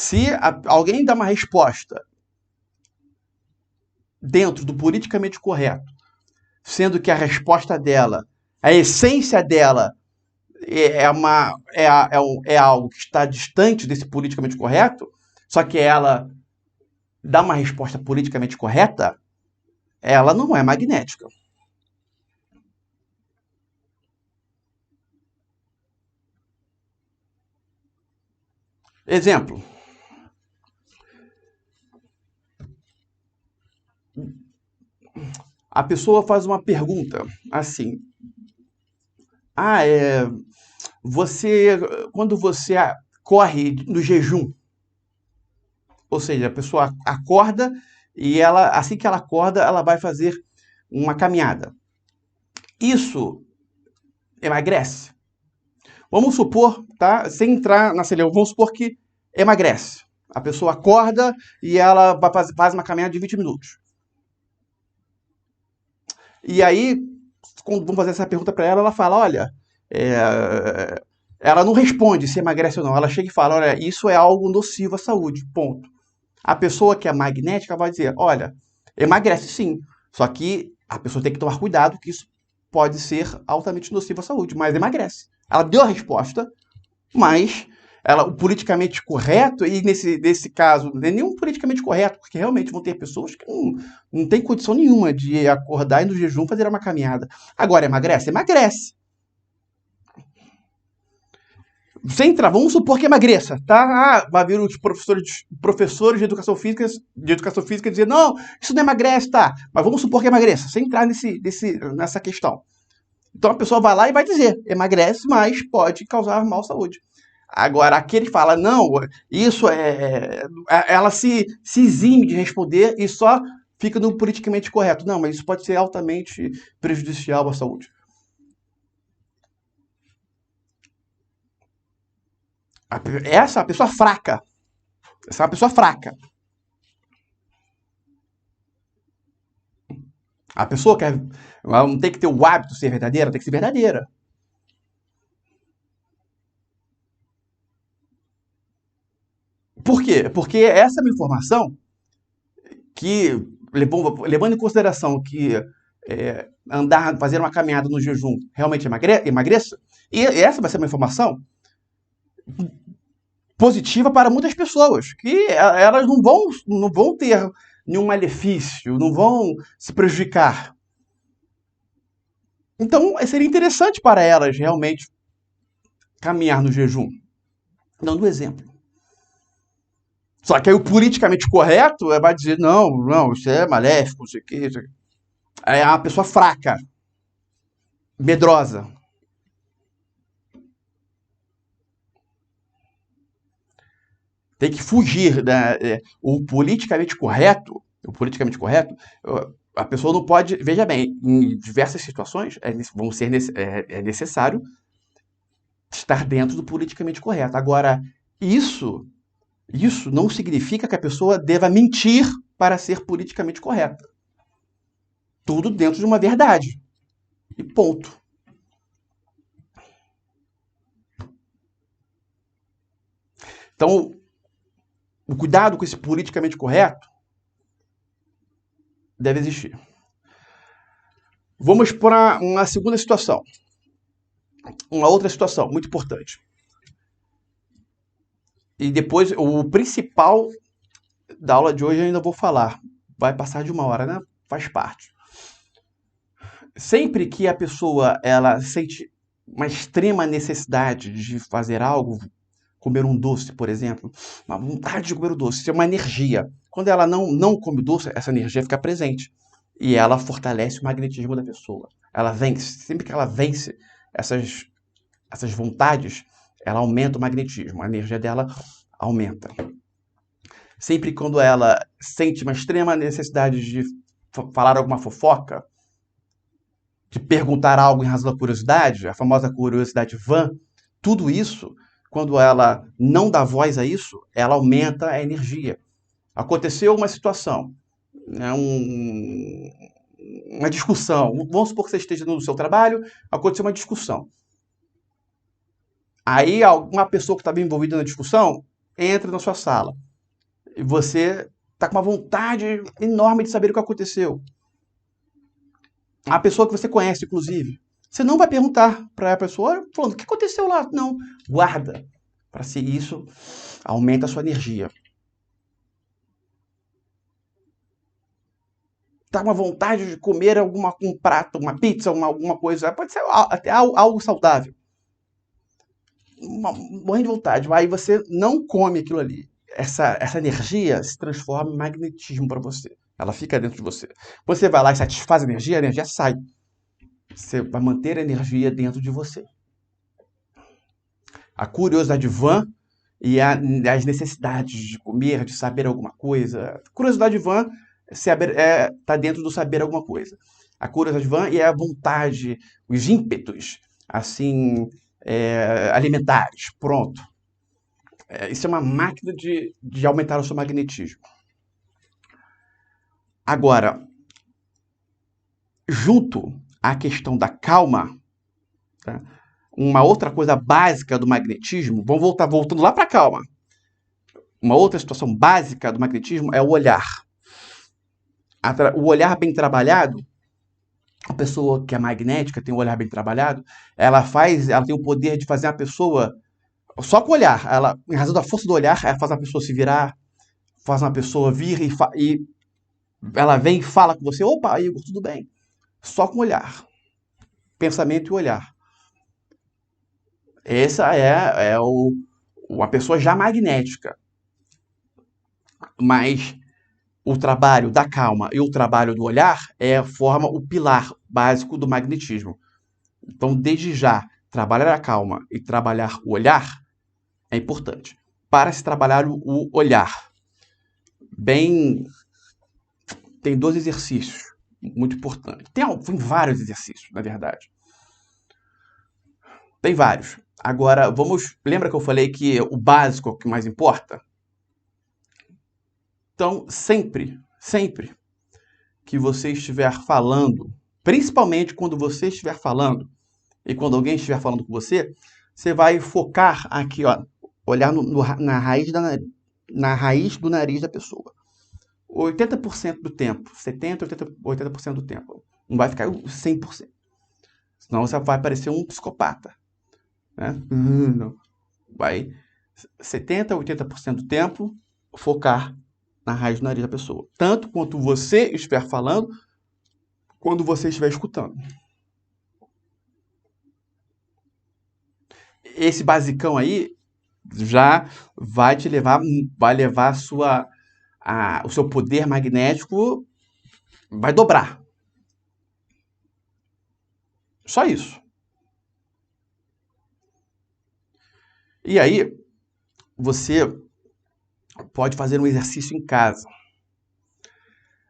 Se alguém dá uma resposta dentro do politicamente correto, sendo que a resposta dela, a essência dela é algo que está distante desse politicamente correto, só que ela dá uma resposta politicamente correta, ela não é magnética. Exemplo. A pessoa faz uma pergunta assim: quando você corre no jejum, ou seja, a pessoa acorda e assim que ela acorda, ela vai fazer uma caminhada. Isso emagrece? Vamos supor, tá? Sem entrar na celeuma, vamos supor que emagrece. A pessoa acorda e ela faz uma caminhada de 20 minutos. E aí, quando vamos fazer essa pergunta para ela, ela fala, olha, ela não responde se emagrece ou não. Ela chega e fala, olha, isso é algo nocivo à saúde, ponto. A pessoa que é magnética vai dizer, olha, emagrece sim, só que a pessoa tem que tomar cuidado, que isso pode ser altamente nocivo à saúde, mas emagrece. Ela deu a resposta, mas o politicamente correto, e nesse caso, não é nenhum politicamente correto, porque realmente vão ter pessoas que não tem condição nenhuma de acordar e no jejum fazer uma caminhada. Agora, emagrece? Emagrece. Sem entrar, vamos supor que emagreça, tá? Vai vir os professores de educação física dizer, não, isso não emagrece, tá? Mas vamos supor que emagreça, sem entrar nessa questão. Então a pessoa vai lá e vai dizer, emagrece, mas pode causar mal à saúde. Agora, aquele fala, não, isso ela se exime de responder e só fica no politicamente correto. Não, mas isso pode ser altamente prejudicial à saúde. Essa é uma pessoa fraca. Essa é uma pessoa fraca. A pessoa ela não tem que ter o hábito de ser verdadeira, tem que ser verdadeira. Por quê? Porque essa é uma informação que, levando em consideração que fazer uma caminhada no jejum realmente emagreça, e essa vai ser uma informação positiva para muitas pessoas, que elas não vão ter nenhum malefício, não vão se prejudicar. Então, seria interessante para elas realmente caminhar no jejum. Dando exemplo. Só que aí o politicamente correto vai dizer, não, isso é maléfico, não sei o quê. É uma pessoa fraca, medrosa. Tem que fugir o politicamente correto, a pessoa não pode, veja bem, em diversas situações é necessário estar dentro do politicamente correto. Agora, isso não significa que a pessoa deva mentir para ser politicamente correta. Tudo dentro de uma verdade. E ponto. Então, o cuidado com esse politicamente correto deve existir. Vamos para uma segunda situação. Uma outra situação muito importante. E depois, o principal da aula de hoje eu ainda vou falar. Vai passar de 1 hora, né? Faz parte. Sempre que a pessoa ela sente uma extrema necessidade de fazer algo, comer um doce, por exemplo, uma vontade de comer o doce, isso é uma energia. Quando ela não come doce, essa energia fica presente. E ela fortalece o magnetismo da pessoa. Ela vence. Sempre que ela vence essas vontades, ela aumenta o magnetismo. A energia dela aumenta. Sempre quando ela sente uma extrema necessidade de falar alguma fofoca, de perguntar algo em razão da curiosidade, a famosa curiosidade vã, tudo isso, quando ela não dá voz a isso, ela aumenta a energia. Aconteceu uma situação, né, uma discussão. Vamos supor que você esteja no seu trabalho, aconteceu uma discussão. Aí, uma pessoa que estava envolvida na discussão entra na sua sala e você está com uma vontade enorme de saber o que aconteceu. A pessoa que você conhece, inclusive. Você não vai perguntar para a pessoa falando, o que aconteceu lá? Não, guarda. Para si isso aumenta a sua energia. Tá com uma vontade de comer um prato, uma pizza, alguma coisa, pode ser até algo saudável. Morrendo de vontade, aí você não come aquilo ali. Essa energia se transforma em magnetismo para você. Ela fica dentro de você. Você vai lá e satisfaz a energia sai. Você vai manter a energia dentro de você. A curiosidade vã e as necessidades de comer, de saber alguma coisa. A curiosidade vã está dentro do saber alguma coisa. A curiosidade vã e a vontade, os ímpetos, assim, alimentares. Pronto. Isso é uma máquina de aumentar o seu magnetismo. Agora, junto à questão da calma, tá? Uma outra coisa básica do magnetismo, voltando lá para a calma. Uma outra situação básica do magnetismo é o olhar. O olhar bem trabalhado, a pessoa que é magnética, tem um olhar bem trabalhado, ela tem o poder de fazer a pessoa, só com o olhar, em razão da força do olhar, ela faz a pessoa se virar, faz uma pessoa vir e ela vem e fala com você, opa, Igor, tudo bem. Só com o olhar. Pensamento e olhar. Essa é uma pessoa já magnética. Mas o trabalho da calma e o trabalho do olhar forma o pilar básico do magnetismo. Então, desde já, trabalhar a calma e trabalhar o olhar é importante. Para se trabalhar o olhar, tem 2 exercícios muito importantes. Tem vários exercícios, na verdade. Tem vários. Agora, lembra que eu falei que o básico é o que mais importa? Então, sempre que você estiver falando, principalmente quando você estiver falando e quando alguém estiver falando com você, você vai focar aqui, ó, olhar na raiz do nariz da pessoa. 80% do tempo, 70%, 80% do tempo. Não vai ficar 100%. Senão você vai parecer um psicopata. Né? Não. Vai 70%, 80% do tempo focar na raiz do nariz da pessoa. Tanto quanto você estiver falando, quando você estiver escutando. Esse basicão aí já vai levar o seu poder magnético, vai dobrar. Só isso. E aí, você pode fazer um exercício em casa.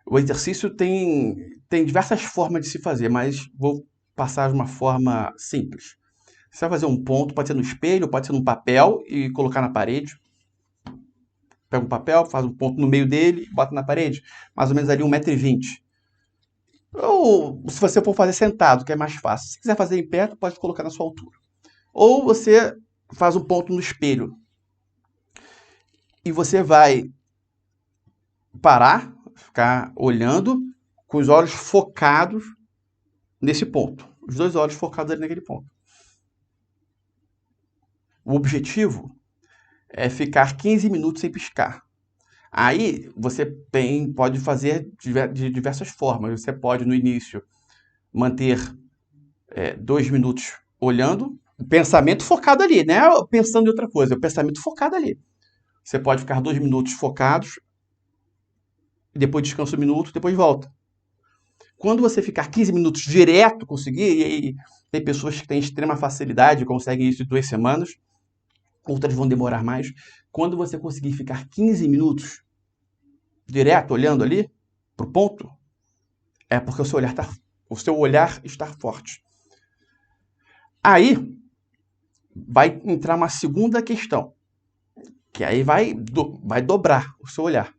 O exercício tem diversas formas de se fazer, mas vou passar de uma forma simples. Você vai fazer um ponto, pode ser no espelho, pode ser num papel e colocar na parede. Pega um papel, faz um ponto no meio dele e bota na parede. Mais ou menos ali 1,20 m. Ou se você for fazer sentado, que é mais fácil. Se quiser fazer em pé, pode colocar na sua altura. Ou você faz um ponto no espelho. E você vai parar, ficar olhando com os olhos focados nesse ponto. Os 2 olhos focados ali naquele ponto. O objetivo é ficar 15 minutos sem piscar. Aí você pode fazer de diversas formas. Você pode, no início, manter 2 minutos olhando, o pensamento focado ali, né? Pensando em outra coisa, o pensamento focado ali. Você pode ficar 2 minutos focados, depois descansa 1 minuto, depois volta. Quando você ficar 15 minutos direto, conseguir, e aí tem pessoas que têm extrema facilidade, conseguem isso em 2 semanas, outras vão demorar mais. Quando você conseguir ficar 15 minutos direto, olhando ali, para o ponto, é porque o seu olhar está forte. Aí, vai entrar uma segunda questão, que aí vai dobrar o seu olhar,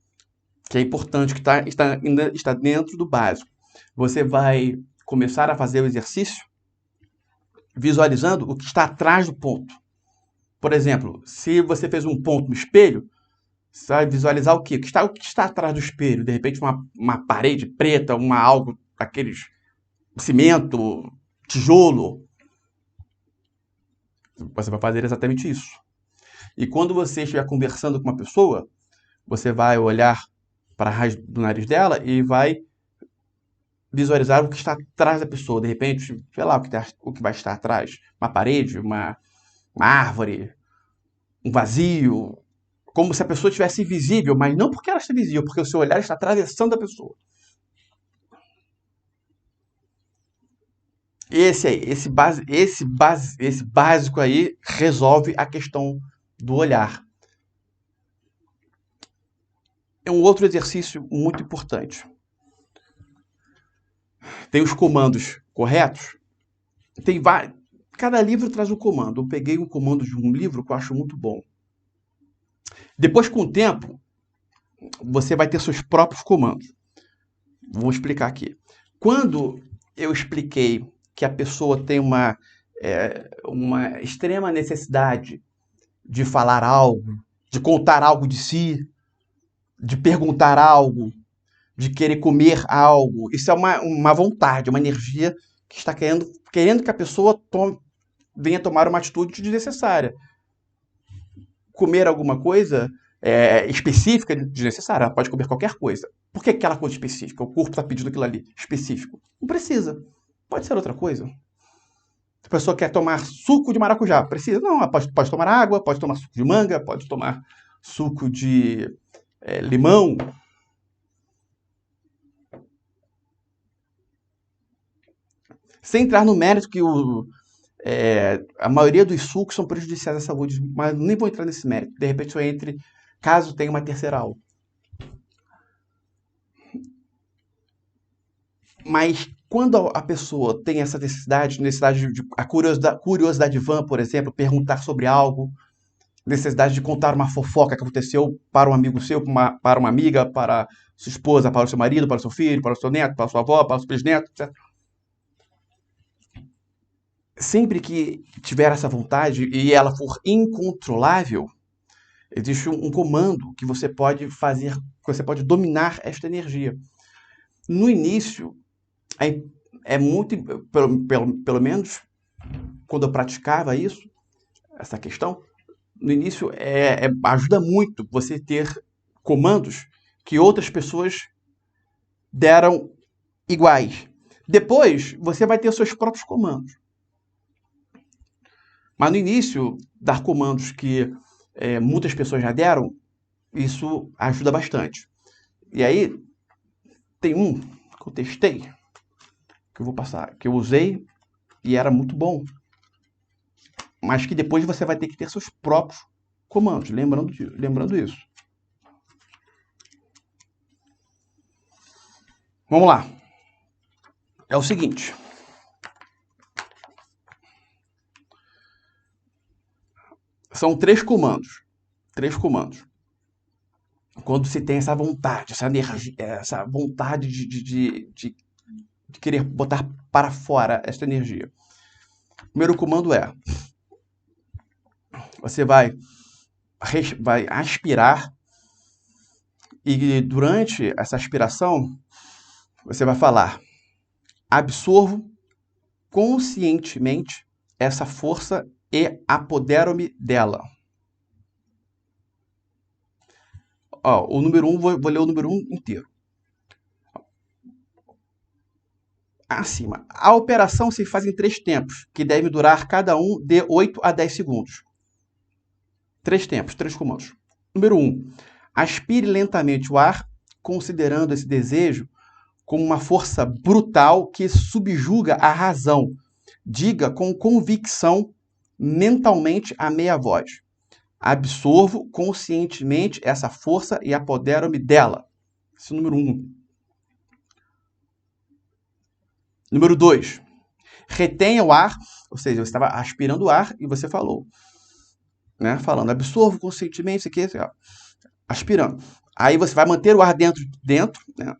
que é importante, que ainda está dentro do básico. Você vai começar a fazer o exercício visualizando o que está atrás do ponto. Por exemplo, se você fez um ponto no espelho, você vai visualizar o quê? O que está atrás do espelho? De repente, uma parede preta, algo daqueles cimento, tijolo. Você vai fazer exatamente isso. E quando você estiver conversando com uma pessoa, você vai olhar para a raiz do nariz dela e vai visualizar o que está atrás da pessoa. De repente, sei lá o que vai estar atrás. Uma parede, uma árvore, um vazio. Como se a pessoa estivesse invisível, mas não porque ela está visível, porque o seu olhar está atravessando a pessoa. Esse básico aí resolve a questão do olhar. É um outro exercício muito importante. Tem os comandos corretos. Cada livro traz um comando. Eu peguei um comando de um livro que eu acho muito bom. Depois, com o tempo, você vai ter seus próprios comandos. Vou explicar aqui. Quando eu expliquei que a pessoa tem uma extrema necessidade de falar algo, de contar algo de si, de perguntar algo, de querer comer algo, isso é uma vontade, uma energia que está querendo que a pessoa venha tomar uma atitude desnecessária. Comer alguma coisa específica desnecessária, ela pode comer qualquer coisa. Por que aquela coisa específica? O corpo está pedindo aquilo ali específico. Não precisa. Pode ser outra coisa. Se a pessoa quer tomar suco de maracujá, precisa? Não, ela pode tomar água, pode tomar suco de manga, pode tomar suco de limão. Sem entrar no mérito que a maioria dos sucos são prejudiciais à saúde, mas nem vou entrar nesse mérito. De repente eu entre, caso tenha uma terceira aula. Mas quando a pessoa tem essa necessidade de a curiosidade vã, por exemplo, perguntar sobre algo, necessidade de contar uma fofoca que aconteceu para um amigo seu, para uma amiga, para sua esposa, para o seu marido, para o seu filho, para o seu neto, para a sua avó, para os seus bisnetos, etc. Sempre que tiver essa vontade e ela for incontrolável, existe um comando que você pode fazer, que você pode dominar esta energia. No início, é muito, pelo menos quando eu praticava isso, essa questão, no início ajuda muito você ter comandos que outras pessoas deram iguais. Depois, você vai ter os seus próprios comandos. Mas no início, dar comandos que muitas pessoas já deram, isso ajuda bastante. E aí, tem um que eu testei, que eu vou passar, que eu usei e era muito bom. Mas que depois você vai ter que ter seus próprios comandos, lembrando isso. Vamos lá. É o seguinte. São 3 comandos. 3 comandos. Quando se tem essa vontade, essa energia, essa vontade de querer botar para fora essa energia. O primeiro comando é: você vai aspirar e durante essa aspiração você vai falar: absorvo conscientemente essa força e apodero-me dela. O número 1, vou ler o número 1 inteiro. Acima. A operação se faz em 3 tempos, que devem durar cada um de 8 a 10 segundos. 3 tempos, 3 comandos. Número 1. Aspire lentamente o ar, considerando esse desejo como uma força brutal que subjuga a razão. Diga com convicção, mentalmente, a meia voz: absorvo conscientemente essa força e apodero-me dela. Esse é o número 1. Número 2. Retenha o ar, ou seja, você estava aspirando o ar e você falou, né? Falando, absorvo conscientemente, isso aqui, aspirando. Aí você vai manter o ar dentro, né?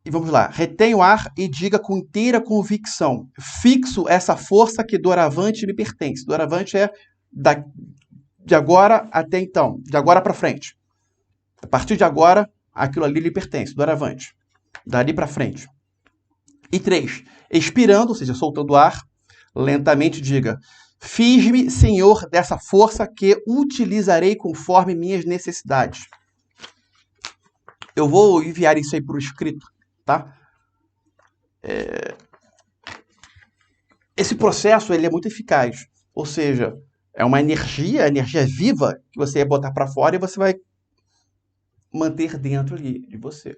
E vamos lá. Retém o ar e diga com inteira convicção. Fixo essa força que doravante me pertence. Doravante é de agora até então. De agora para frente. A partir de agora, aquilo ali lhe pertence. Doravante. Dali para frente. E 3. Expirando, ou seja, soltando ar, lentamente diga. Fiz-me senhor dessa força que utilizarei conforme minhas necessidades. Eu vou enviar isso aí por escrito, tá? Esse processo ele é muito eficaz. Ou seja, é uma energia viva que você vai botar para fora e você vai manter dentro ali de você.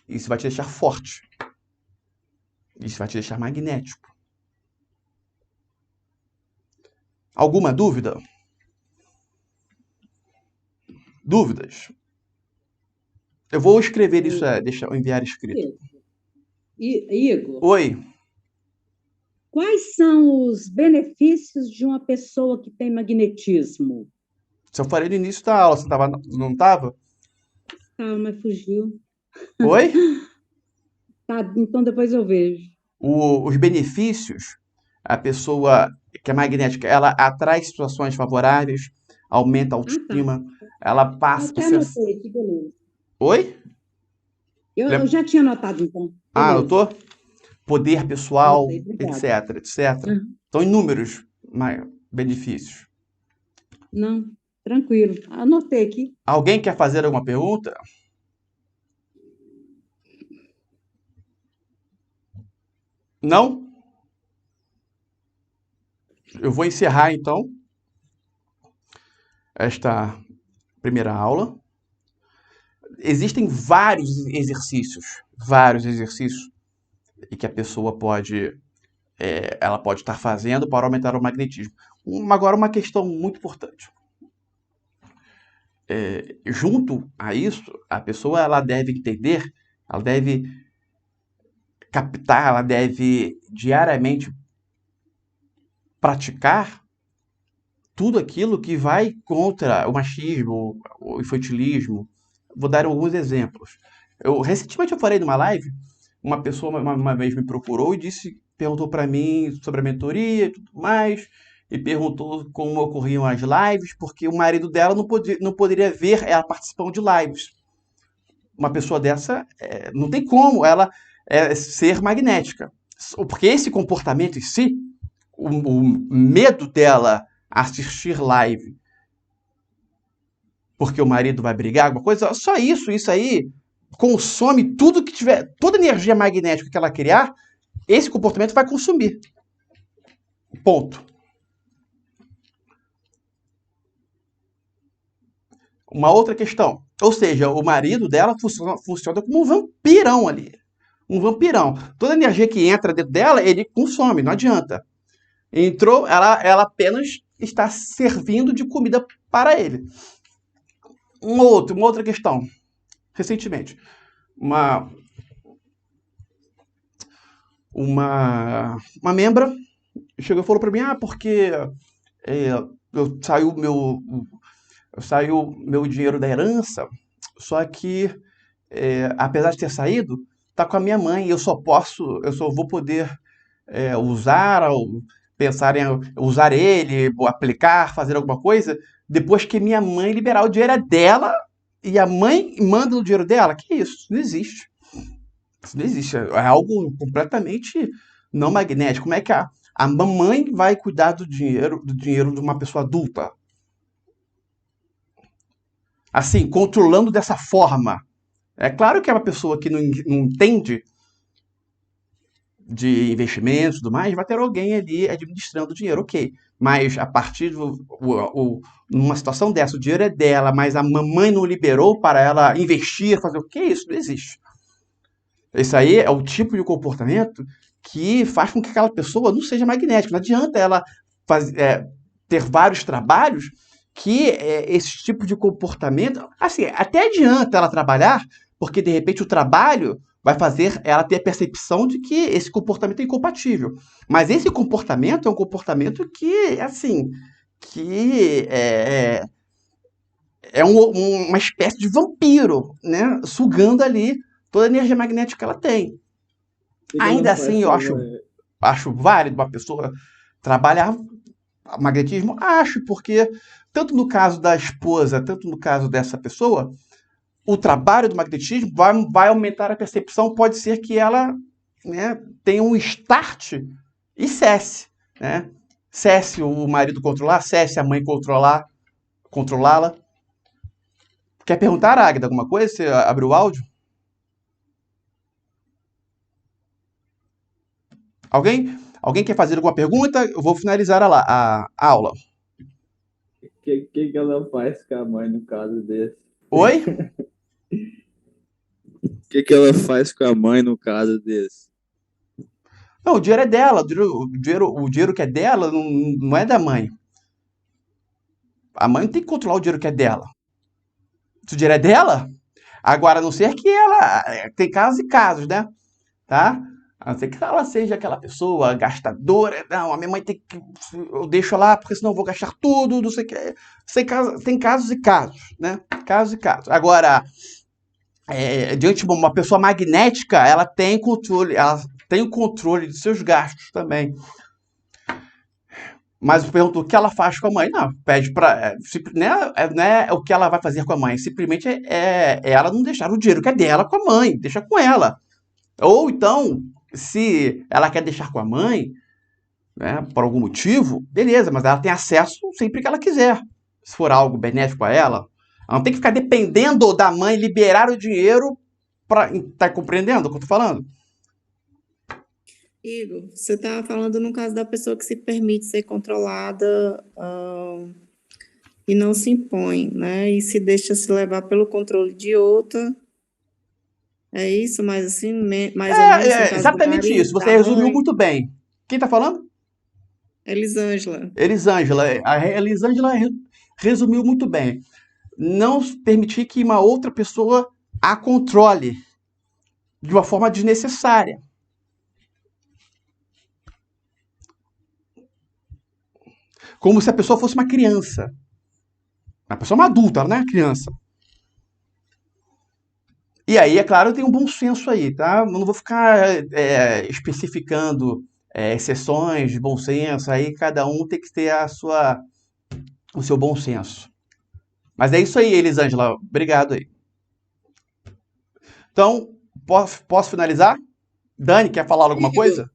Isso vai te deixar forte. Isso vai te deixar magnético. Alguma dúvida? Dúvidas? Eu vou escrever isso, enviar escrito. Igor, Oi. quais são os benefícios de uma pessoa que tem magnetismo? Se eu falei no início da aula, você não estava? Tá, mas fugiu. Oi? Tá, então depois eu vejo. Os benefícios, a pessoa que é magnética, ela atrai situações favoráveis, aumenta a autoestima, ela Eu passa até a ser... anotei aqui, beleza. Oi? Eu já tinha anotado, então. Ah, Beleza. anotou? Poder pessoal, Anotei, obrigada. etc. Uhum. Então, inúmeros benefícios. Não, tranquilo. Anotei aqui. Alguém quer fazer alguma pergunta? Não? Eu vou encerrar, então, esta primeira aula. Existem vários exercícios e que a pessoa ela pode estar fazendo para aumentar o magnetismo. Agora, uma questão muito importante. Junto a isso, a pessoa ela deve entender, ela deve captar, ela deve diariamente praticar tudo aquilo que vai contra o machismo, o infantilismo. Vou dar alguns exemplos. Recentemente eu falei numa live, uma pessoa uma vez me procurou e perguntou para mim sobre a mentoria e tudo mais, e perguntou como ocorriam as lives, porque o marido dela não poderia ver ela participando de lives. Uma pessoa dessa, não tem como ela ser magnética. Porque esse comportamento em si, o medo dela assistir live porque o marido vai brigar, alguma coisa, só isso aí consome tudo que tiver, toda a energia magnética que ela criar, esse comportamento vai consumir. Ponto. Uma outra questão. Ou seja, o marido dela funciona como um vampirão ali. Um vampirão. Toda a energia que entra dentro dela, ele consome, não adianta. Entrou, ela apenas está servindo de comida para ele. Uma outra questão. Recentemente, uma membra chegou e falou para mim, porque saiu meu dinheiro da herança, só que apesar de ter saído, tá com a minha mãe, eu só vou poder usar, ou pensar em usar ele, aplicar, fazer alguma coisa, depois que minha mãe liberar o dinheiro dela e a mãe manda o dinheiro dela. Que isso? Não existe. Isso não existe. É algo completamente não magnético. Como é que a mamãe vai cuidar do dinheiro de uma pessoa adulta? Assim, controlando dessa forma. É claro que é uma pessoa que não entende de investimentos e tudo mais, vai ter alguém ali administrando o dinheiro, ok. Mas a partir numa situação dessa, o dinheiro é dela, mas a mamãe não liberou para ela investir, fazer o que? Isso não existe. Esse aí é o tipo de comportamento que faz com que aquela pessoa não seja magnética. Não adianta ela ter vários trabalhos que esse tipo de comportamento... Assim, até adianta ela trabalhar, porque de repente o trabalho vai fazer ela ter a percepção de que esse comportamento é incompatível. Mas esse comportamento é um comportamento que, assim, é uma espécie de vampiro, né? Sugando ali toda a energia magnética que ela tem. O que Ainda ela faz assim, eu com a acho, mãe? acho válido uma pessoa trabalhar magnetismo? Acho, porque tanto no caso da esposa, tanto no caso dessa pessoa, o trabalho do magnetismo vai aumentar a percepção, pode ser que ela, né, tenha um start e cesse, né? Cesse o marido controlar, cesse a mãe controlá-la. Quer perguntar, Águida, alguma coisa? Você abriu o áudio? Alguém quer fazer alguma pergunta? Eu vou finalizar a aula. Que ela faz com a mãe no caso desse? Oi? O que ela faz com a mãe no caso desse? Não, o dinheiro é dela. O dinheiro que é dela não é da mãe. A mãe não tem que controlar o dinheiro que é dela. Se o dinheiro é dela, agora, a não ser que ela. Tem casos e casos, né? Tá? A não ser que ela seja aquela pessoa gastadora. Não, a minha mãe tem que. Eu deixo lá, porque senão eu vou gastar tudo, não sei o que. Tem casos e casos, né? Casos e casos. Agora, diante de uma pessoa magnética, ela tem o controle de seus gastos também. Mas eu pergunto o que ela faz com a mãe. Não, pede para. Não é o que ela vai fazer com a mãe. Simplesmente é ela não deixar o dinheiro que é dela com a mãe. Deixa com ela. Ou então, se ela quer deixar com a mãe, né, por algum motivo, beleza, mas ela tem acesso sempre que ela quiser. Se for algo benéfico a ela. Ela não tem que ficar dependendo da mãe liberar o dinheiro para. Tá compreendendo o que eu tô falando? Igor, você está falando no caso da pessoa que se permite ser controlada e não se impõe, né? E se deixa se levar pelo controle de outra. É isso, mas assim, mais ou menos no caso do Exatamente marido, isso. Você da resumiu mãe. muito bem. Quem tá falando? Elisângela. Elisângela. A Elisângela resumiu muito bem. Não permitir que uma outra pessoa a controle de uma forma desnecessária. Como se a pessoa fosse uma criança. A pessoa é uma adulta, ela não é uma criança. E aí, é claro, tem um bom senso aí, tá? Eu não vou ficar especificando exceções de bom senso, aí cada um tem que ter o seu bom senso. Mas é isso aí, Elisângela. Obrigado aí. Então, posso finalizar? Dani, quer falar alguma coisa?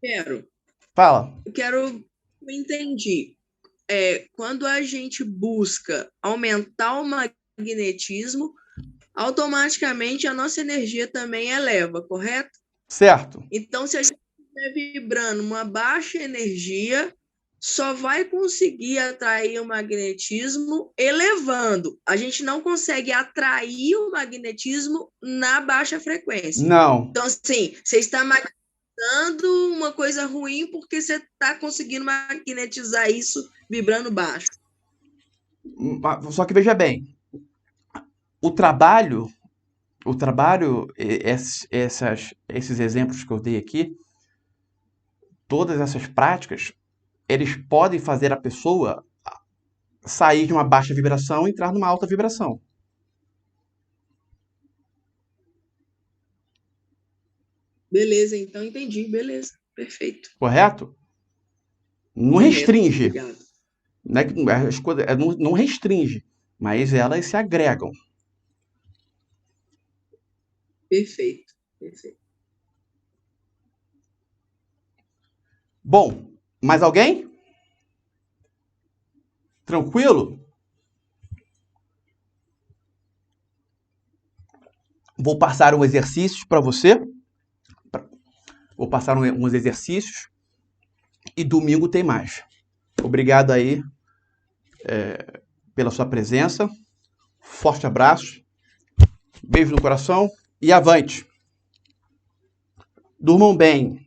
Quero. Fala. Eu quero entender. Quando a gente busca aumentar o magnetismo, automaticamente a nossa energia também eleva, correto? Certo. Então, se a gente estiver vibrando uma baixa energia, só vai conseguir atrair o magnetismo elevando. A gente não consegue atrair o magnetismo na baixa frequência. Não. Então, assim, você está magnetizando uma coisa ruim porque você está conseguindo magnetizar isso vibrando baixo. Só que veja bem, o trabalho, esses exemplos que eu dei aqui, todas essas práticas, eles podem fazer a pessoa sair de uma baixa vibração e entrar numa alta vibração. Beleza, então entendi. Beleza, perfeito. Correto? Não restringe. Obrigado. As coisas não restringe, mas elas se agregam. Perfeito, perfeito. Bom, mais alguém? Tranquilo? Vou passar uns exercícios para você. Vou passar uns exercícios. E domingo tem mais. Obrigado aí pela sua presença. Forte abraço. Beijo no coração. E avante. Durmam bem.